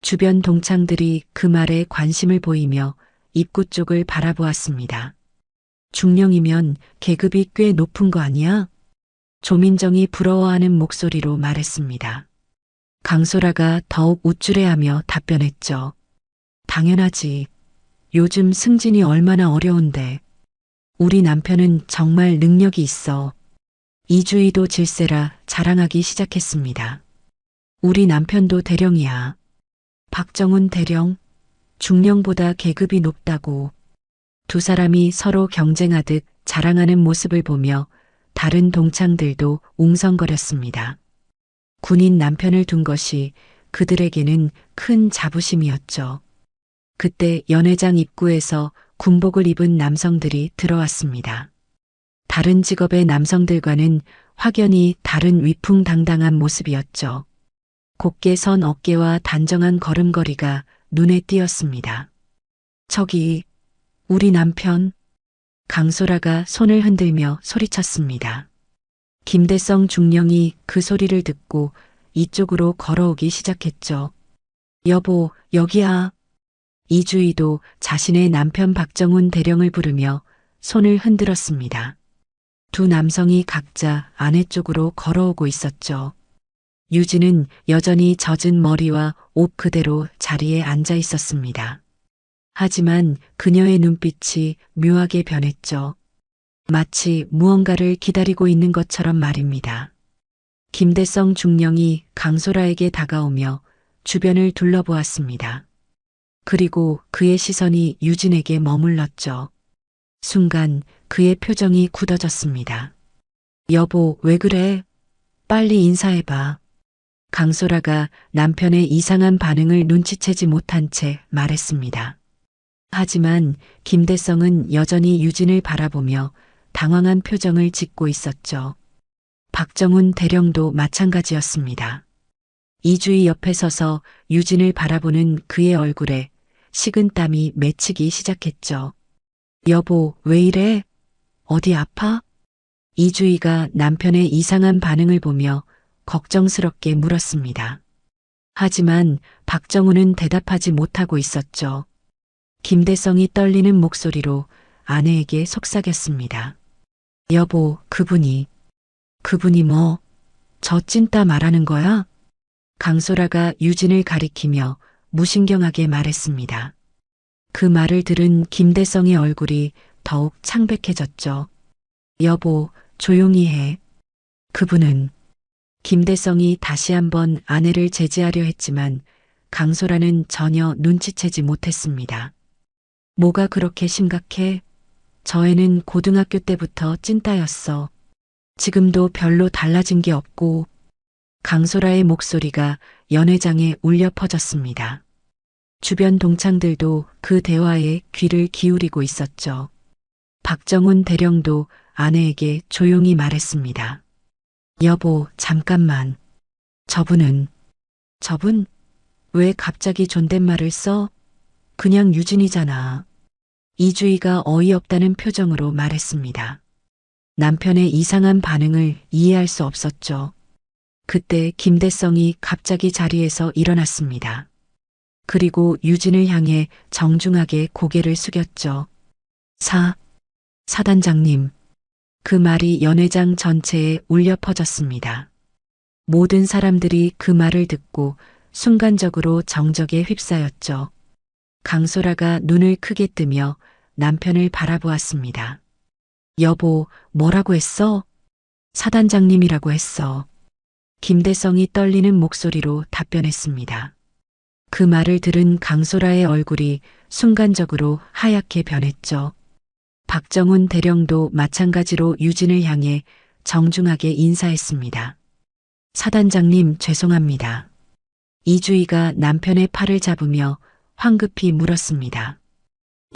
주변 동창들이 그 말에 관심을 보이며 입구 쪽을 바라보았습니다. 중령이면 계급이 꽤 높은 거 아니야? 조민정이 부러워하는 목소리로 말했습니다. 강소라가 더욱 우쭐해하며 답변했죠. 당연하지. 요즘 승진이 얼마나 어려운데. 우리 남편은 정말 능력이 있어. 이주희도 질세라 자랑하기 시작했습니다. 우리 남편도 대령이야. 박정훈 대령, 중령보다 계급이 높다고. 두 사람이 서로 경쟁하듯 자랑하는 모습을 보며 다른 동창들도 웅성거렸습니다. 군인 남편을 둔 것이 그들에게는 큰 자부심이었죠. 그때 연회장 입구에서 군복을 입은 남성들이 들어왔습니다. 다른 직업의 남성들과는 확연히 다른 위풍당당한 모습이었죠. 곧게 선 어깨와 단정한 걸음걸이가 눈에 띄었습니다. 저기, 우리 남편. 강소라가 손을 흔들며 소리쳤습니다. 김대성 중령이 그 소리를 듣고 이쪽으로 걸어오기 시작했죠. 여보, 여기야. 이주희도 자신의 남편 박정훈 대령을 부르며 손을 흔들었습니다. 두 남성이 각자 아내 쪽으로 걸어오고 있었죠. 유진은 여전히 젖은 머리와 옷 그대로 자리에 앉아 있었습니다. 하지만 그녀의 눈빛이 묘하게 변했죠. 마치 무언가를 기다리고 있는 것처럼 말입니다. 김대성 중령이 강소라에게 다가오며 주변을 둘러보았습니다. 그리고 그의 시선이 유진에게 머물렀죠. 순간 그의 표정이 굳어졌습니다. 여보, 왜 그래? 빨리 인사해봐. 강소라가 남편의 이상한 반응을 눈치채지 못한 채 말했습니다. 하지만 김대성은 여전히 유진을 바라보며 당황한 표정을 짓고 있었죠. 박정훈 대령도 마찬가지였습니다. 이주희 옆에 서서 유진을 바라보는 그의 얼굴에 식은땀이 맺히기 시작했죠. 여보, 왜 이래? 어디 아파? 이주희가 남편의 이상한 반응을 보며 걱정스럽게 물었습니다. 하지만 박정훈은 대답하지 못하고 있었죠. 김대성이 떨리는 목소리로 아내에게 속삭였습니다. 여보, 그분이 뭐, 저 찐따 말하는 거야? 강소라가 유진을 가리키며 무신경하게 말했습니다. 그 말을 들은 김대성의 얼굴이 더욱 창백해졌죠. 여보, 조용히 해. 그분은 김대성이 다시 한번 아내를 제지하려 했지만 강소라는 전혀 눈치채지 못했습니다. 뭐가 그렇게 심각해? 저 애는 고등학교 때부터 찐따였어. 지금도 별로 달라진 게 없고. 강소라의 목소리가 연회장에 울려 퍼졌습니다. 주변 동창들도 그 대화에 귀를 기울이고 있었죠. 박정훈 대령도 아내에게 조용히 말했습니다. 여보, 잠깐만. 저분? 왜 갑자기 존댓말을 써? 그냥 유진이잖아. 이주희가 어이없다는 표정으로 말했습니다. 남편의 이상한 반응을 이해할 수 없었죠. 그때 김대성이 갑자기 자리에서 일어났습니다. 그리고 유진을 향해 정중하게 고개를 숙였죠. 사단장님. 그 말이 연회장 전체에 울려 퍼졌습니다. 모든 사람들이 그 말을 듣고 순간적으로 정적에 휩싸였죠. 강소라가 눈을 크게 뜨며 남편을 바라보았습니다. 여보, 뭐라고 했어? 사단장님이라고 했어. 김대성이 떨리는 목소리로 답변했습니다. 그 말을 들은 강소라의 얼굴이 순간적으로 하얗게 변했죠. 박정훈 대령도 마찬가지로 유진을 향해 정중하게 인사했습니다. 사단장님, 죄송합니다. 이주희가 남편의 팔을 잡으며 황급히 물었습니다.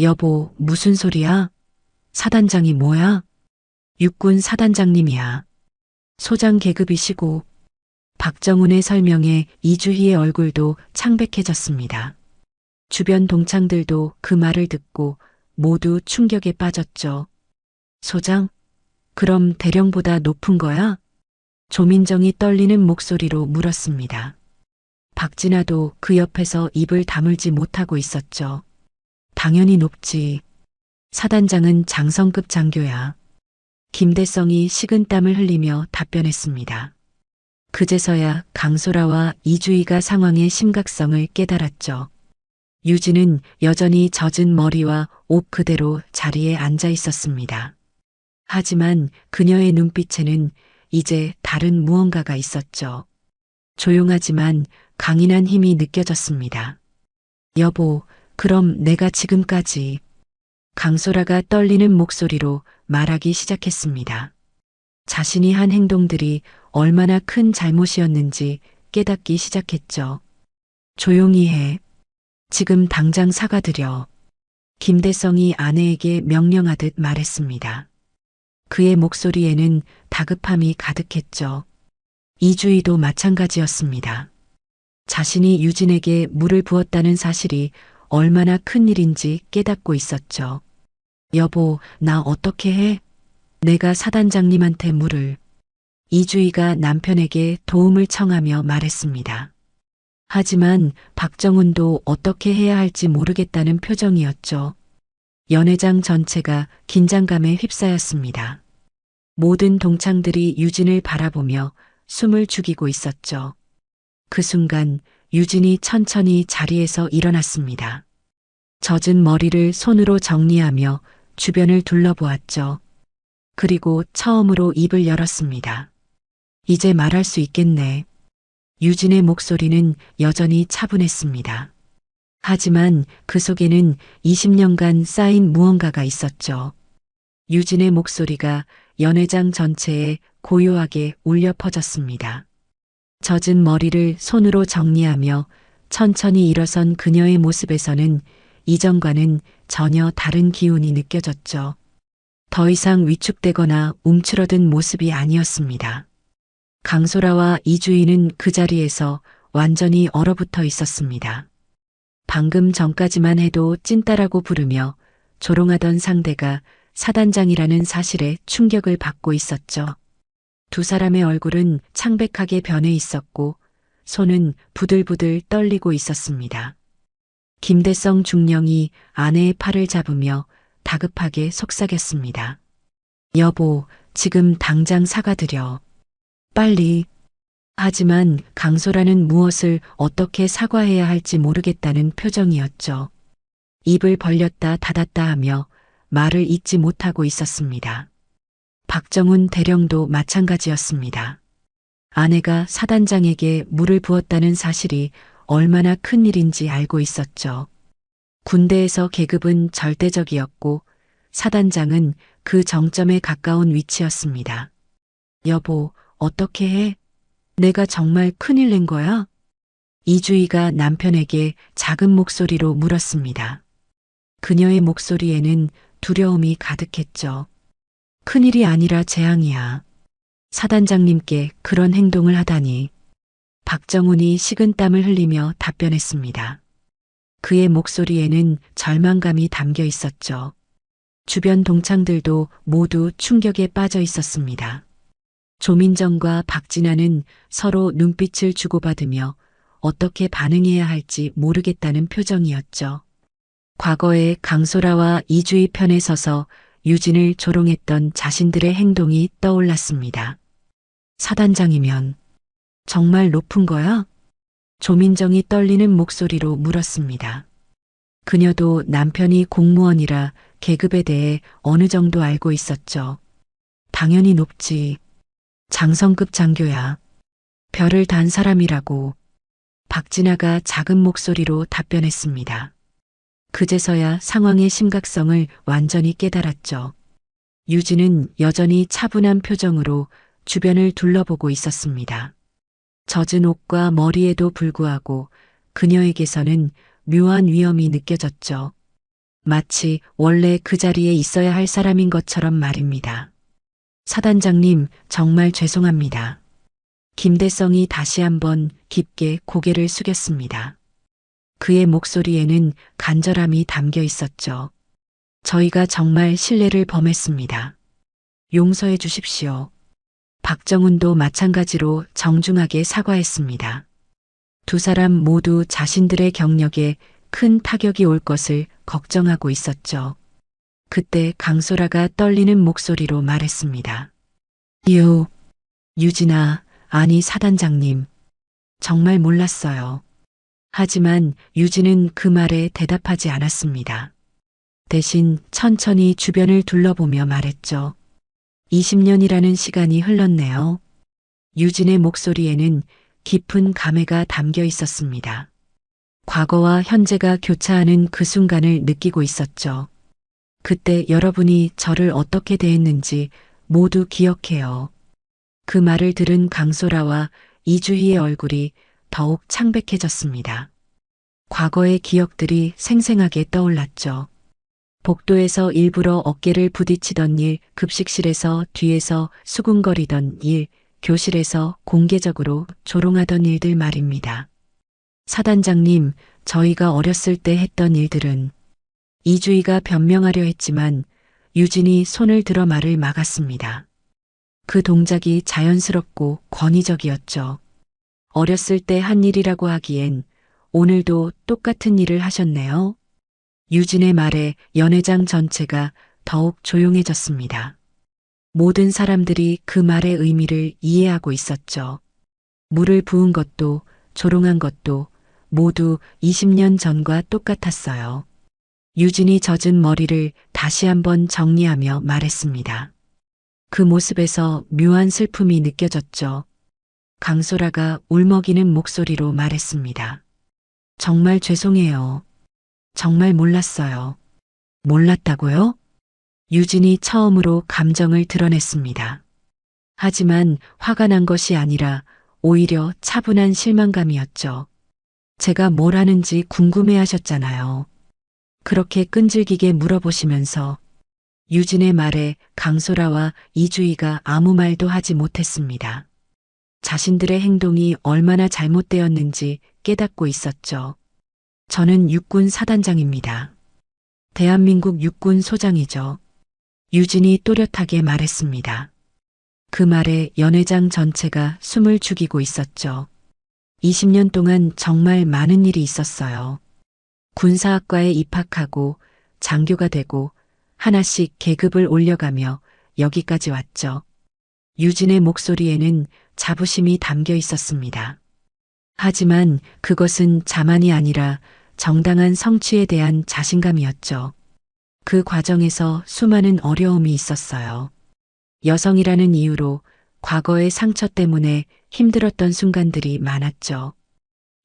여보, 무슨 소리야? 사단장이 뭐야? 육군 사단장님이야. 소장 계급이시고. 박정훈의 설명에 이주희의 얼굴도 창백해졌습니다. 주변 동창들도 그 말을 듣고 모두 충격에 빠졌죠. 소장? 그럼 대령보다 높은 거야? 조민정이 떨리는 목소리로 물었습니다. 박진아도 그 옆에서 입을 다물지 못하고 있었죠. 당연히 높지. 사단장은 장성급 장교야. 김대성이 식은땀을 흘리며 답변했습니다. 그제서야 강소라와 이주희가 상황의 심각성을 깨달았죠. 유진은 여전히 젖은 머리와 옷 그대로 자리에 앉아 있었습니다. 하지만 그녀의 눈빛에는 이제 다른 무언가가 있었죠. 조용하지만 강인한 힘이 느껴졌습니다. 여보, 그럼 내가 지금까지. 강소라가 떨리는 목소리로 말하기 시작했습니다. 자신이 한 행동들이 얼마나 큰 잘못이었는지 깨닫기 시작했죠. 조용히 해. 지금 당장 사과드려. 김대성이 아내에게 명령하듯 말했습니다. 그의 목소리에는 다급함이 가득했죠. 이주희도 마찬가지였습니다. 자신이 유진에게 물을 부었다는 사실이 얼마나 큰 일인지 깨닫고 있었죠. 여보, 나 어떻게 해? 내가 사단장님한테 물을. 이주희가 남편에게 도움을 청하며 말했습니다. 하지만 박정훈도 어떻게 해야 할지 모르겠다는 표정이었죠. 연회장 전체가 긴장감에 휩싸였습니다. 모든 동창들이 유진을 바라보며 숨을 죽이고 있었죠. 그 순간 유진이 천천히 자리에서 일어났습니다. 젖은 머리를 손으로 정리하며 주변을 둘러보았죠. 그리고 처음으로 입을 열었습니다. 이제 말할 수 있겠네. 유진의 목소리는 여전히 차분했습니다. 하지만 그 속에는 20년간 쌓인 무언가가 있었죠. 유진의 목소리가 연회장 전체에 고요하게 울려 퍼졌습니다. 젖은 머리를 손으로 정리하며 천천히 일어선 그녀의 모습에서는 이전과는 전혀 다른 기운이 느껴졌죠. 더 이상 위축되거나 움츠러든 모습이 아니었습니다. 강소라와 이주인은 그 자리에서 완전히 얼어붙어 있었습니다. 방금 전까지만 해도 찐따라고 부르며 조롱하던 상대가 사단장이라는 사실에 충격을 받고 있었죠. 두 사람의 얼굴은 창백하게 변해 있었고 손은 부들부들 떨리고 있었습니다. 김대성 중령이 아내의 팔을 잡으며 다급하게 속삭였습니다. 여보, 지금 당장 사과드려. 빨리. 하지만 강소라는 무엇을 어떻게 사과해야 할지 모르겠다는 표정이었죠. 입을 벌렸다 닫았다 하며 말을 잇지 못하고 있었습니다. 박정훈 대령도 마찬가지였습니다. 아내가 사단장에게 물을 부었다는 사실이 얼마나 큰 일인지 알고 있었죠. 군대에서 계급은 절대적이었고 사단장은 그 정점에 가까운 위치였습니다. 여보, 어떻게 해? 내가 정말 큰일 낸 거야? 이주희가 남편에게 작은 목소리로 물었습니다. 그녀의 목소리에는 두려움이 가득했죠. 큰일이 아니라 재앙이야. 사단장님께 그런 행동을 하다니. 박정훈이 식은땀을 흘리며 답변했습니다. 그의 목소리에는 절망감이 담겨 있었죠. 주변 동창들도 모두 충격에 빠져 있었습니다. 조민정과 박진아는 서로 눈빛을 주고받으며 어떻게 반응해야 할지 모르겠다는 표정이었죠. 과거에 강소라와 이주희 편에 서서 유진을 조롱했던 자신들의 행동이 떠올랐습니다. 사단장이면 정말 높은 거야? 조민정이 떨리는 목소리로 물었습니다. 그녀도 남편이 공무원이라 계급에 대해 어느 정도 알고 있었죠. 당연히 높지. 장성급 장교야. 별을 단 사람이라고. 박진아가 작은 목소리로 답변했습니다. 그제서야 상황의 심각성을 완전히 깨달았죠. 유진은 여전히 차분한 표정으로 주변을 둘러보고 있었습니다. 젖은 옷과 머리에도 불구하고 그녀에게서는 묘한 위험이 느껴졌죠. 마치 원래 그 자리에 있어야 할 사람인 것처럼 말입니다. 사단장님, 정말 죄송합니다. 김대성이 다시 한번 깊게 고개를 숙였습니다. 그의 목소리에는 간절함이 담겨 있었죠. 저희가 정말 신뢰를 범했습니다. 용서해 주십시오. 박정훈도 마찬가지로 정중하게 사과했습니다. 두 사람 모두 자신들의 경력에 큰 타격이 올 것을 걱정하고 있었죠. 그때 강소라가 떨리는 목소리로 말했습니다. 유진아, 아니 사단장님. 정말 몰랐어요. 하지만 유진은 그 말에 대답하지 않았습니다. 대신 천천히 주변을 둘러보며 말했죠. 20년이라는 시간이 흘렀네요. 유진의 목소리에는 깊은 감회가 담겨 있었습니다. 과거와 현재가 교차하는 그 순간을 느끼고 있었죠. 그때 여러분이 저를 어떻게 대했는지 모두 기억해요. 그 말을 들은 강소라와 이주희의 얼굴이 더욱 창백해졌습니다. 과거의 기억들이 생생하게 떠올랐죠. 복도에서 일부러 어깨를 부딪히던 일, 급식실에서 뒤에서 수군거리던 일, 교실에서 공개적으로 조롱하던 일들 말입니다. 사단장님, 저희가 어렸을 때 했던 일들은 이주희가 변명하려 했지만 유진이 손을 들어 말을 막았습니다. 그 동작이 자연스럽고 권위적이었죠. 어렸을 때 한 일이라고 하기엔 오늘도 똑같은 일을 하셨네요. 유진의 말에 연회장 전체가 더욱 조용해졌습니다. 모든 사람들이 그 말의 의미를 이해하고 있었죠. 물을 부은 것도 조롱한 것도 모두 20년 전과 똑같았어요. 유진이 젖은 머리를 다시 한번 정리하며 말했습니다. 그 모습에서 묘한 슬픔이 느껴졌죠. 강소라가 울먹이는 목소리로 말했습니다. 정말 죄송해요. 정말 몰랐어요. 몰랐다고요? 유진이 처음으로 감정을 드러냈습니다. 하지만 화가 난 것이 아니라 오히려 차분한 실망감이었죠. 제가 뭘 하는지 궁금해 하셨잖아요. 그렇게 끈질기게 물어보시면서 유진의 말에 강소라와 이주희가 아무 말도 하지 못했습니다. 자신들의 행동이 얼마나 잘못되었는지 깨닫고 있었죠. 저는 육군 사단장입니다. 대한민국 육군 소장이죠. 유진이 또렷하게 말했습니다. 그 말에 연회장 전체가 숨을 죽이고 있었죠. 20년 동안 정말 많은 일이 있었어요. 군사학과에 입학하고 장교가 되고 하나씩 계급을 올려가며 여기까지 왔죠. 유진의 목소리에는 자부심이 담겨 있었습니다. 하지만 그것은 자만이 아니라 정당한 성취에 대한 자신감이었죠. 그 과정에서 수많은 어려움이 있었어요. 여성이라는 이유로 과거의 상처 때문에 힘들었던 순간들이 많았죠.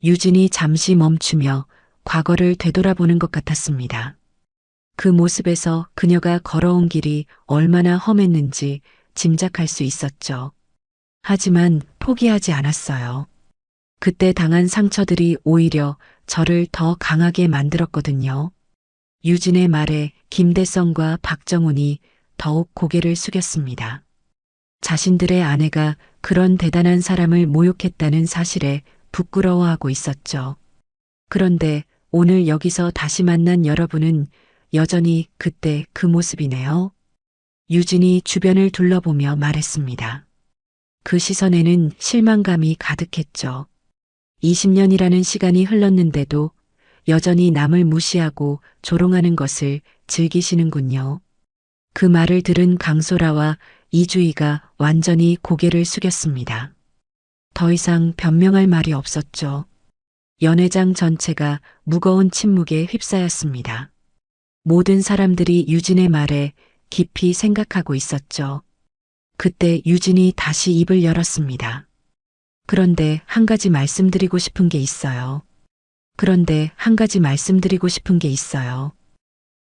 유진이 잠시 멈추며 과거를 되돌아보는 것 같았습니다. 그 모습에서 그녀가 걸어온 길이 얼마나 험했는지 짐작할 수 있었죠. 하지만 포기하지 않았어요. 그때 당한 상처들이 오히려 저를 더 강하게 만들었거든요. 유진의 말에 김대성과 박정훈이 더욱 고개를 숙였습니다. 자신들의 아내가 그런 대단한 사람을 모욕했다는 사실에 부끄러워하고 있었죠. 그런데 오늘 여기서 다시 만난 여러분은 여전히 그때 그 모습이네요. 유진이 주변을 둘러보며 말했습니다. 그 시선에는 실망감이 가득했죠. 20년이라는 시간이 흘렀는데도 여전히 남을 무시하고 조롱하는 것을 즐기시는군요. 그 말을 들은 강소라와 이주희가 완전히 고개를 숙였습니다. 더 이상 변명할 말이 없었죠. 연회장 전체가 무거운 침묵에 휩싸였습니다. 모든 사람들이 유진의 말에 깊이 생각하고 있었죠. 그때 유진이 다시 입을 열었습니다. 그런데 한 가지 말씀드리고 싶은 게 있어요.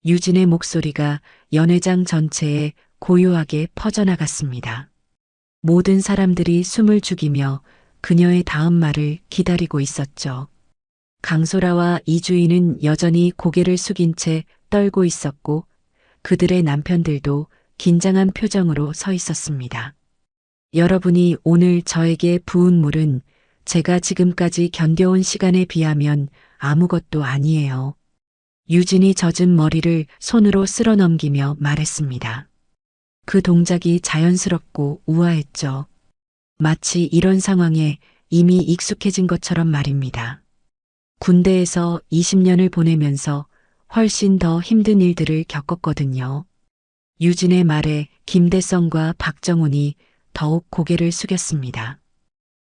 유진의 목소리가 연회장 전체에 고요하게 퍼져나갔습니다. 모든 사람들이 숨을 죽이며 그녀의 다음 말을 기다리고 있었죠. 강소라와 이주희는 여전히 고개를 숙인 채 떨고 있었고 그들의 남편들도 긴장한 표정으로 서 있었습니다. 여러분이 오늘 저에게 부은 물은 제가 지금까지 견뎌온 시간에 비하면 아무것도 아니에요. 유진이 젖은 머리를 손으로 쓸어 넘기며 말했습니다. 그 동작이 자연스럽고 우아했죠. 마치 이런 상황에 이미 익숙해진 것처럼 말입니다. 군대에서 20년을 보내면서 훨씬 더 힘든 일들을 겪었거든요. 유진의 말에 김대성과 박정훈이 더욱 고개를 숙였습니다.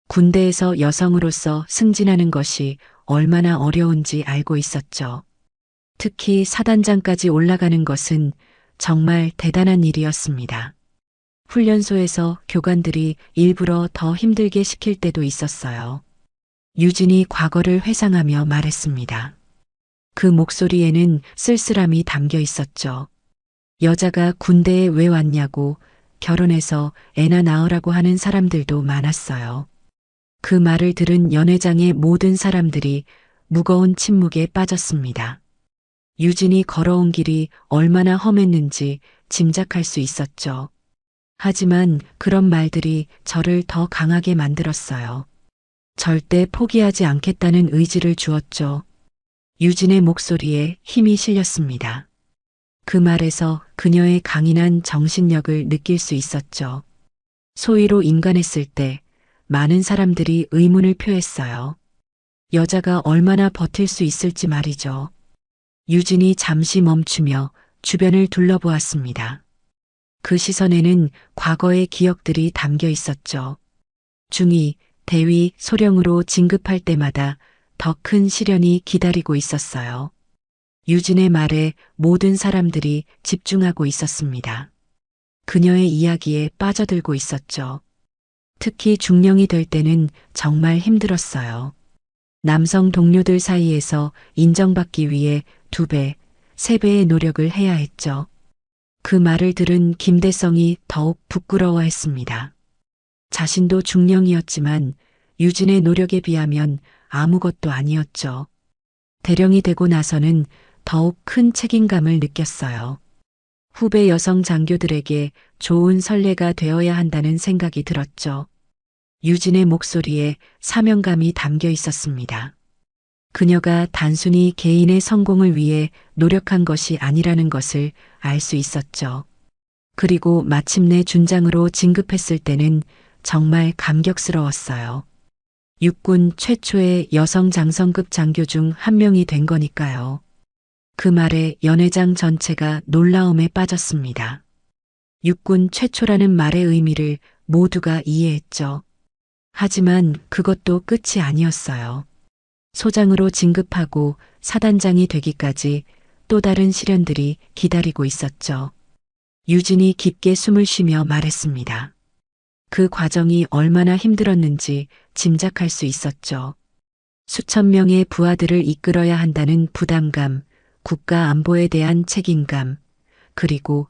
군대에서 여성으로서 승진하는 것이 얼마나 어려운지 알고 있었죠. 특히 사단장까지 올라가는 것은 정말 대단한 일이었습니다. 훈련소에서 교관들이 일부러 더 힘들게 시킬 때도 있었어요. 유진이 과거를 회상하며 말했습니다. 그 목소리에는 쓸쓸함이 담겨 있었죠. 여자가 군대에 왜 왔냐고 결혼해서 애나 낳으라고 하는 사람들도 많았어요. 그 말을 들은 연회장의 모든 사람들이 무거운 침묵에 빠졌습니다. 유진이 걸어온 길이 얼마나 험했는지 짐작할 수 있었죠. 하지만 그런 말들이 저를 더 강하게 만들었어요. 절대 포기하지 않겠다는 의지를 주었죠. 유진의 목소리에 힘이 실렸습니다. 그 말에서 그녀의 강인한 정신력을 느낄 수 있었죠. 소위로 인간했을 때 많은 사람들이 의문을 표했어요. 여자가 얼마나 버틸 수 있을지 말이죠. 유진이 잠시 멈추며 주변을 둘러보았습니다. 그 시선에는 과거의 기억들이 담겨 있었죠. 중위, 대위, 소령으로 진급할 때마다 더 큰 시련이 기다리고 있었어요. 유진의 말에 모든 사람들이 집중하고 있었습니다. 그녀의 이야기에 빠져들고 있었죠. 특히 중령이 될 때는 정말 힘들었어요. 남성 동료들 사이에서 인정받기 위해 2배, 3배의 노력을 해야 했죠. 그 말을 들은 김대성이 더욱 부끄러워했습니다. 자신도 중령이었지만 유진의 노력에 비하면 아무것도 아니었죠. 대령이 되고 나서는 더욱 큰 책임감을 느꼈어요. 후배 여성 장교들에게 좋은 선례가 되어야 한다는 생각이 들었죠. 유진의 목소리에 사명감이 담겨 있었습니다. 그녀가 단순히 개인의 성공을 위해 노력한 것이 아니라는 것을 알 수 있었죠. 그리고 마침내 준장으로 진급했을 때는 정말 감격스러웠어요. 육군 최초의 여성 장성급 장교 중 한 명이 된 거니까요. 그 말에 연회장 전체가 놀라움에 빠졌습니다. 육군 최초라는 말의 의미를 모두가 이해했죠. 하지만 그것도 끝이 아니었어요. 소장으로 진급하고 사단장이 되기까지 또 다른 시련들이 기다리고 있었죠. 유진이 깊게 숨을 쉬며 말했습니다. 그 과정이 얼마나 힘들었는지 짐작할 수 있었죠. 수천 명의 부하들을 이끌어야 한다는 부담감, 국가 안보에 대한 책임감, 그리고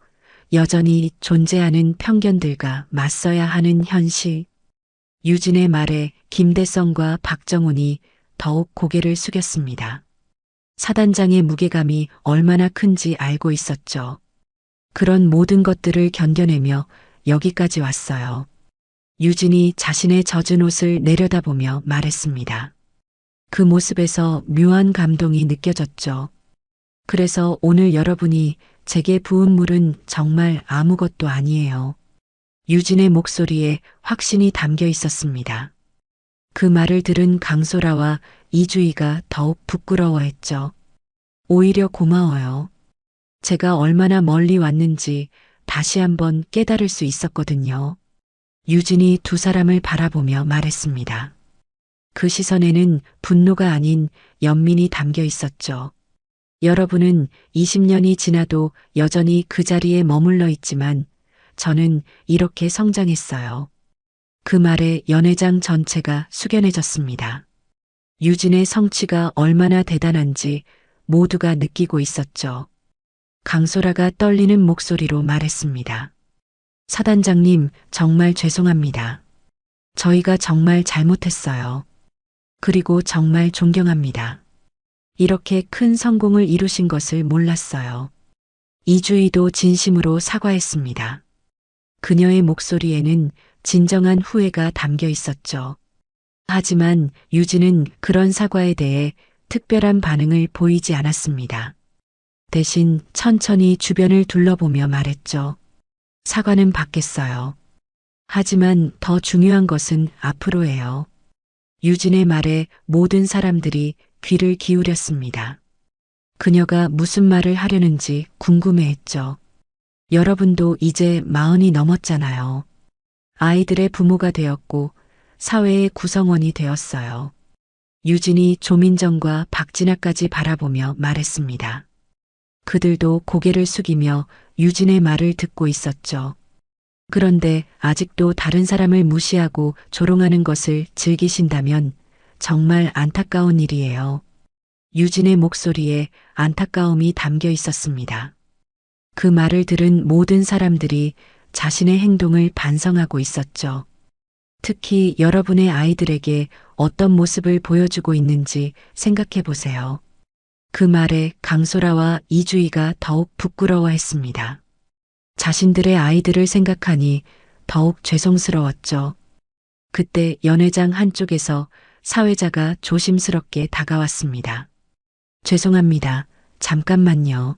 여전히 존재하는 편견들과 맞서야 하는 현실. 유진의 말에 김대성과 박정훈이 더욱 고개를 숙였습니다. 사단장의 무게감이 얼마나 큰지 알고 있었죠. 그런 모든 것들을 견뎌내며 여기까지 왔어요. 유진이 자신의 젖은 옷을 내려다보며 말했습니다. 그 모습에서 묘한 감동이 느껴졌죠. 그래서 오늘 여러분이 제게 부은 물은 정말 아무것도 아니에요. 유진의 목소리에 확신이 담겨 있었습니다. 그 말을 들은 강소라와 이주희가 더욱 부끄러워했죠. 오히려 고마워요. 제가 얼마나 멀리 왔는지 다시 한번 깨달을 수 있었거든요. 유진이 두 사람을 바라보며 말했습니다. 그 시선에는 분노가 아닌 연민이 담겨 있었죠. 여러분은 20년이 지나도 여전히 그 자리에 머물러 있지만 저는 이렇게 성장했어요. 그 말에 연회장 전체가 숙연해졌습니다. 유진의 성취가 얼마나 대단한지 모두가 느끼고 있었죠. 강소라가 떨리는 목소리로 말했습니다. 사단장님, 정말 죄송합니다. 저희가 정말 잘못했어요. 그리고 정말 존경합니다. 이렇게 큰 성공을 이루신 것을 몰랐어요. 이주희도 진심으로 사과했습니다. 그녀의 목소리에는 진정한 후회가 담겨 있었죠. 하지만 유진은 그런 사과에 대해 특별한 반응을 보이지 않았습니다. 대신 천천히 주변을 둘러보며 말했죠. 사과는 받겠어요. 하지만 더 중요한 것은 앞으로예요. 유진의 말에 모든 사람들이 귀를 기울였습니다. 그녀가 무슨 말을 하려는지 궁금해했죠. 여러분도 이제 40이 넘었잖아요. 아이들의 부모가 되었고 사회의 구성원이 되었어요. 유진이 조민정과 박진아까지 바라보며 말했습니다. 그들도 고개를 숙이며 유진의 말을 듣고 있었죠. 그런데 아직도 다른 사람을 무시하고 조롱하는 것을 즐기신다면 정말 안타까운 일이에요. 유진의 목소리에 안타까움이 담겨 있었습니다. 그 말을 들은 모든 사람들이 자신의 행동을 반성하고 있었죠. 특히 여러분의 아이들에게 어떤 모습을 보여주고 있는지 생각해 보세요. 그 말에 강소라와 이주희가 더욱 부끄러워했습니다. 자신들의 아이들을 생각하니 더욱 죄송스러웠죠. 그때 연회장 한쪽에서 사회자가 조심스럽게 다가왔습니다. 죄송합니다. 잠깐만요.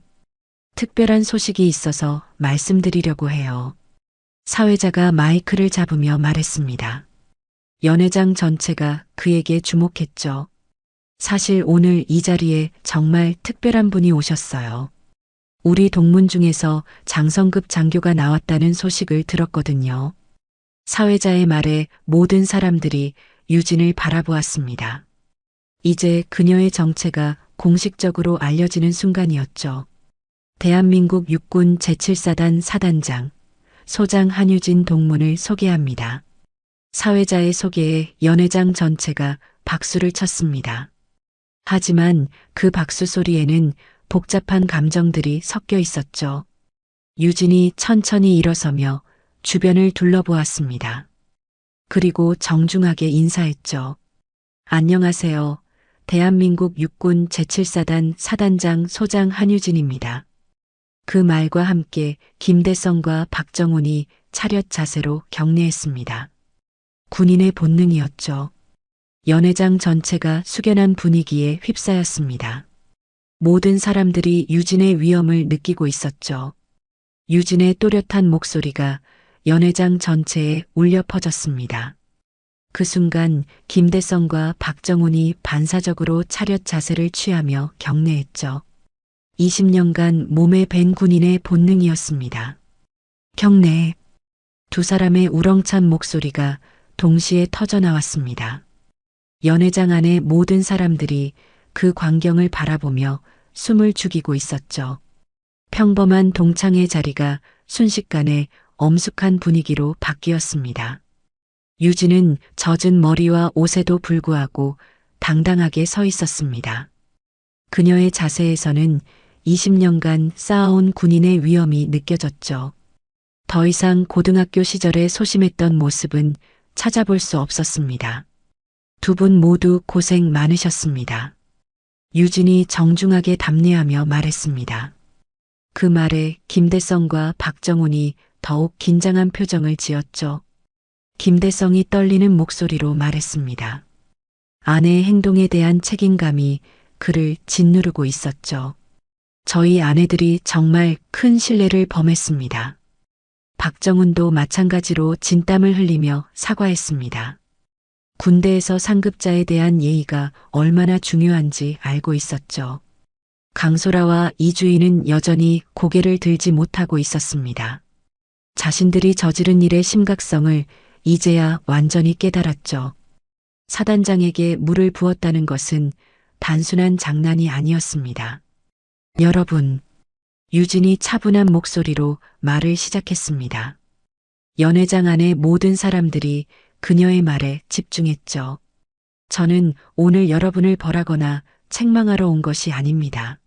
특별한 소식이 있어서 말씀드리려고 해요. 사회자가 마이크를 잡으며 말했습니다. 연회장 전체가 그에게 주목했죠. 사실 오늘 이 자리에 정말 특별한 분이 오셨어요. 우리 동문 중에서 장성급 장교가 나왔다는 소식을 들었거든요. 사회자의 말에 모든 사람들이 유진을 바라보았습니다. 이제 그녀의 정체가 공식적으로 알려지는 순간이었죠. 대한민국 육군 제7사단 사단장, 소장 한유진 동문을 소개합니다. 사회자의 소개에 연회장 전체가 박수를 쳤습니다. 하지만 그 박수 소리에는 복잡한 감정들이 섞여 있었죠. 유진이 천천히 일어서며 주변을 둘러보았습니다. 그리고 정중하게 인사했죠. 안녕하세요. 대한민국 육군 제7사단 사단장 소장 한유진입니다. 그 말과 함께 김대성과 박정훈이 차렷 자세로 경례했습니다. 군인의 본능이었죠. 연회장 전체가 숙연한 분위기에 휩싸였습니다. 모든 사람들이 유진의 위엄을 느끼고 있었죠. 유진의 또렷한 목소리가 연회장 전체에 울려 퍼졌습니다. 그 순간 김대성과 박정훈이 반사적으로 차렷 자세를 취하며 경례했죠. 20년간 몸에 밴 군인의 본능이었습니다. 경례. 두 사람의 우렁찬 목소리가 동시에 터져나왔습니다. 연회장 안의 모든 사람들이 그 광경을 바라보며 숨을 죽이고 있었죠. 평범한 동창의 자리가 순식간에 엄숙한 분위기로 바뀌었습니다. 유진은 젖은 머리와 옷에도 불구하고 당당하게 서 있었습니다. 그녀의 자세에서는 20년간 쌓아온 군인의 위엄이 느껴졌죠. 더 이상 고등학교 시절에 소심했던 모습은 찾아볼 수 없었습니다. 두 분 모두 고생 많으셨습니다. 유진이 정중하게 답례하며 말했습니다. 그 말에 김대성과 박정훈이 더욱 긴장한 표정을 지었죠. 김대성이 떨리는 목소리로 말했습니다. 아내의 행동에 대한 책임감이 그를 짓누르고 있었죠. 저희 아내들이 정말 큰 실례를 범했습니다. 박정훈도 마찬가지로 진땀을 흘리며 사과했습니다. 군대에서 상급자에 대한 예의가 얼마나 중요한지 알고 있었죠. 강소라와 이주희는 여전히 고개를 들지 못하고 있었습니다. 자신들이 저지른 일의 심각성을 이제야 완전히 깨달았죠. 사단장에게 물을 부었다는 것은 단순한 장난이 아니었습니다. 여러분, 유진이 차분한 목소리로 말을 시작했습니다. 연회장 안의 모든 사람들이 그녀의 말에 집중했죠. 저는 오늘 여러분을 벌하거나 책망하러 온 것이 아닙니다.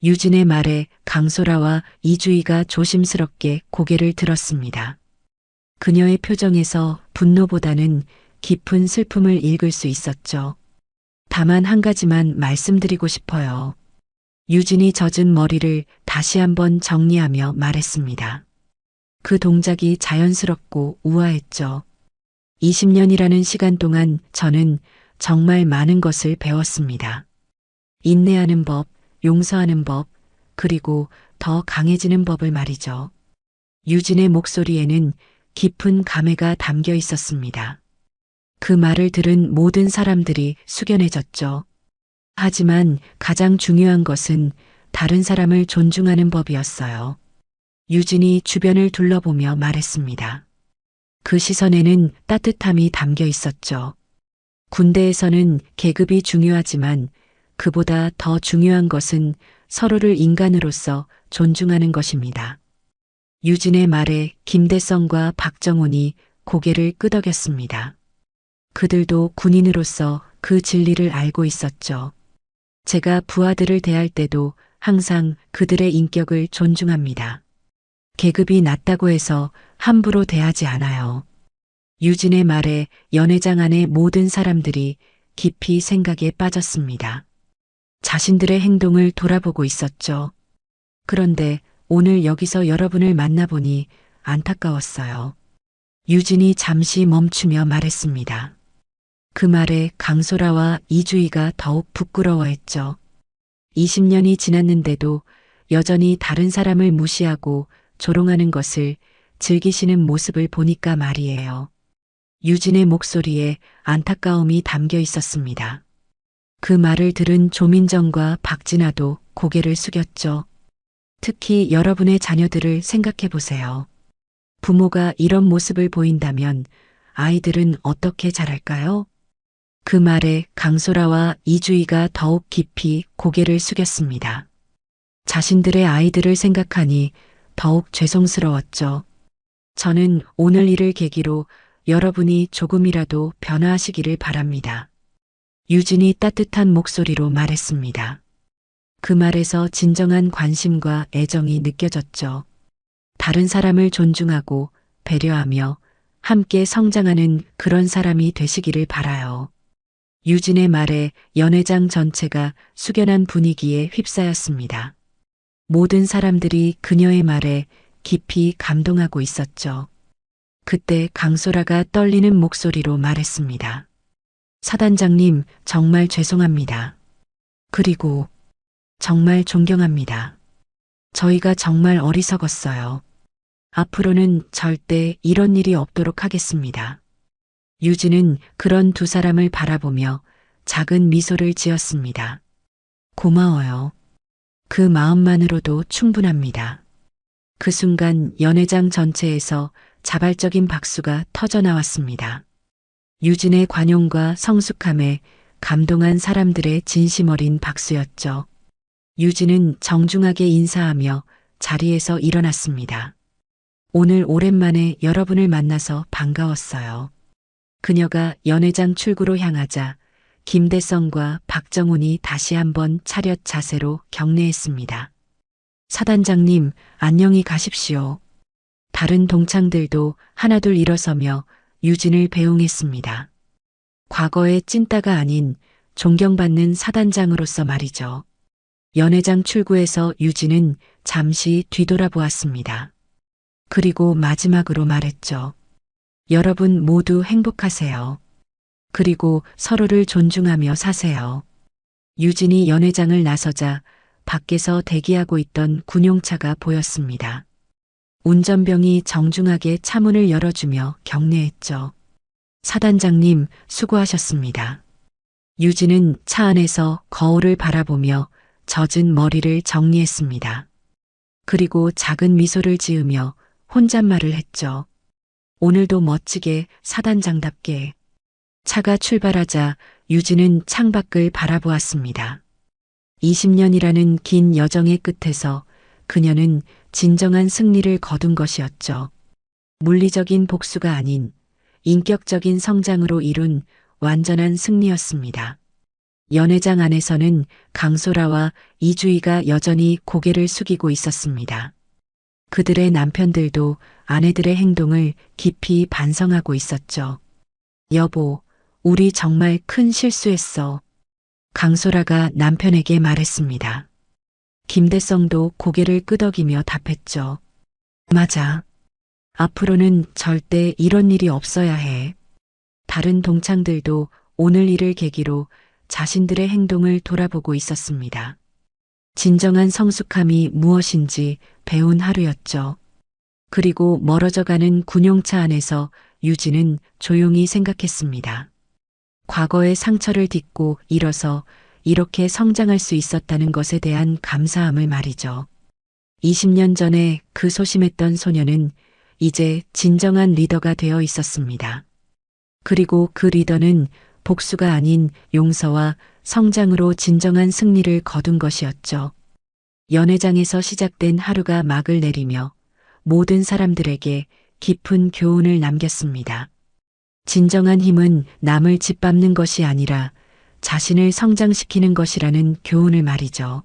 유진의 말에 강소라와 이주희가 조심스럽게 고개를 들었습니다. 그녀의 표정에서 분노보다는 깊은 슬픔을 읽을 수 있었죠. 다만 한 가지만 말씀드리고 싶어요. 유진이 젖은 머리를 다시 한번 정리하며 말했습니다. 그 동작이 자연스럽고 우아했죠. 20년이라는 시간 동안 저는 정말 많은 것을 배웠습니다. 인내하는 법, 용서하는 법, 그리고 더 강해지는 법을 말이죠. 유진의 목소리에는 깊은 감회가 담겨 있었습니다. 그 말을 들은 모든 사람들이 숙연해졌죠. 하지만 가장 중요한 것은 다른 사람을 존중하는 법이었어요. 유진이 주변을 둘러보며 말했습니다. 그 시선에는 따뜻함이 담겨 있었죠. 군대에서는 계급이 중요하지만 그보다 더 중요한 것은 서로를 인간으로서 존중하는 것입니다. 유진의 말에 김대성과 박정훈이 고개를 끄덕였습니다. 그들도 군인으로서 그 진리를 알고 있었죠. 제가 부하들을 대할 때도 항상 그들의 인격을 존중합니다. 계급이 낮다고 해서 함부로 대하지 않아요. 유진의 말에 연회장 안의 모든 사람들이 깊이 생각에 빠졌습니다. 자신들의 행동을 돌아보고 있었죠. 그런데 오늘 여기서 여러분을 만나보니 안타까웠어요. 유진이 잠시 멈추며 말했습니다. 그 말에 강소라와 이주희가 더욱 부끄러워했죠. 20년이 지났는데도 여전히 다른 사람을 무시하고 조롱하는 것을 즐기시는 모습을 보니까 말이에요. 유진의 목소리에 안타까움이 담겨 있었습니다. 그 말을 들은 조민정과 박진아도 고개를 숙였죠. 특히 여러분의 자녀들을 생각해 보세요. 부모가 이런 모습을 보인다면 아이들은 어떻게 자랄까요? 그 말에 강소라와 이주희가 더욱 깊이 고개를 숙였습니다. 자신들의 아이들을 생각하니 더욱 죄송스러웠죠. 저는 오늘 일을 계기로 여러분이 조금이라도 변화하시기를 바랍니다. 유진이 따뜻한 목소리로 말했습니다. 그 말에서 진정한 관심과 애정이 느껴졌죠. 다른 사람을 존중하고 배려하며 함께 성장하는 그런 사람이 되시기를 바라요. 유진의 말에 연회장 전체가 숙연한 분위기에 휩싸였습니다. 모든 사람들이 그녀의 말에 깊이 감동하고 있었죠. 그때 강소라가 떨리는 목소리로 말했습니다. 사단장님, 정말 죄송합니다. 그리고 정말 존경합니다. 저희가 정말 어리석었어요. 앞으로는 절대 이런 일이 없도록 하겠습니다. 유진은 그런 두 사람을 바라보며 작은 미소를 지었습니다. 고마워요. 그 마음만으로도 충분합니다. 그 순간 연회장 전체에서 자발적인 박수가 터져 나왔습니다. 유진의 관용과 성숙함에 감동한 사람들의 진심 어린 박수였죠. 유진은 정중하게 인사하며 자리에서 일어났습니다. 오늘 오랜만에 여러분을 만나서 반가웠어요. 그녀가 연회장 출구로 향하자 김대성과 박정훈이 다시 한번 차렷 자세로 경례했습니다. 사단장님, 안녕히 가십시오. 다른 동창들도 하나둘 일어서며 유진을 배웅했습니다. 과거의 찐따가 아닌 존경받는 사단장으로서 말이죠. 연회장 출구에서 유진은 잠시 뒤돌아보았습니다. 그리고 마지막으로 말했죠. 여러분 모두 행복하세요. 그리고 서로를 존중하며 사세요. 유진이 연회장을 나서자 밖에서 대기하고 있던 군용차가 보였습니다. 운전병이 정중하게 차문을 열어주며 경례했죠. 사단장님, 수고하셨습니다. 유진은 차 안에서 거울을 바라보며 젖은 머리를 정리했습니다. 그리고 작은 미소를 지으며 혼잣말을 했죠. 오늘도 멋지게 사단장답게. 차가 출발하자 유진은 창밖을 바라보았습니다. 20년이라는 긴 여정의 끝에서 그녀는 진정한 승리를 거둔 것이었죠. 물리적인 복수가 아닌 인격적인 성장으로 이룬 완전한 승리였습니다. 연회장 안에서는 강소라와 이주희가 여전히 고개를 숙이고 있었습니다. 그들의 남편들도 아내들의 행동을 깊이 반성하고 있었죠. 여보, 우리 정말 큰 실수했어. 강소라가 남편에게 말했습니다. 김대성도 고개를 끄덕이며 답했죠. 맞아. 앞으로는 절대 이런 일이 없어야 해. 다른 동창들도 오늘 일을 계기로 자신들의 행동을 돌아보고 있었습니다. 진정한 성숙함이 무엇인지 배운 하루였죠. 그리고 멀어져가는 군용차 안에서 유진은 조용히 생각했습니다. 과거의 상처를 딛고 일어서 이렇게 성장할 수 있었다는 것에 대한 감사함을 말이죠. 20년 전에 그 소심했던 소녀는 이제 진정한 리더가 되어 있었습니다. 그리고 그 리더는 복수가 아닌 용서와 성장으로 진정한 승리를 거둔 것이었죠. 연회장에서 시작된 하루가 막을 내리며 모든 사람들에게 깊은 교훈을 남겼습니다. 진정한 힘은 남을 짓밟는 것이 아니라 자신을 성장시키는 것이라는 교훈을 말이죠.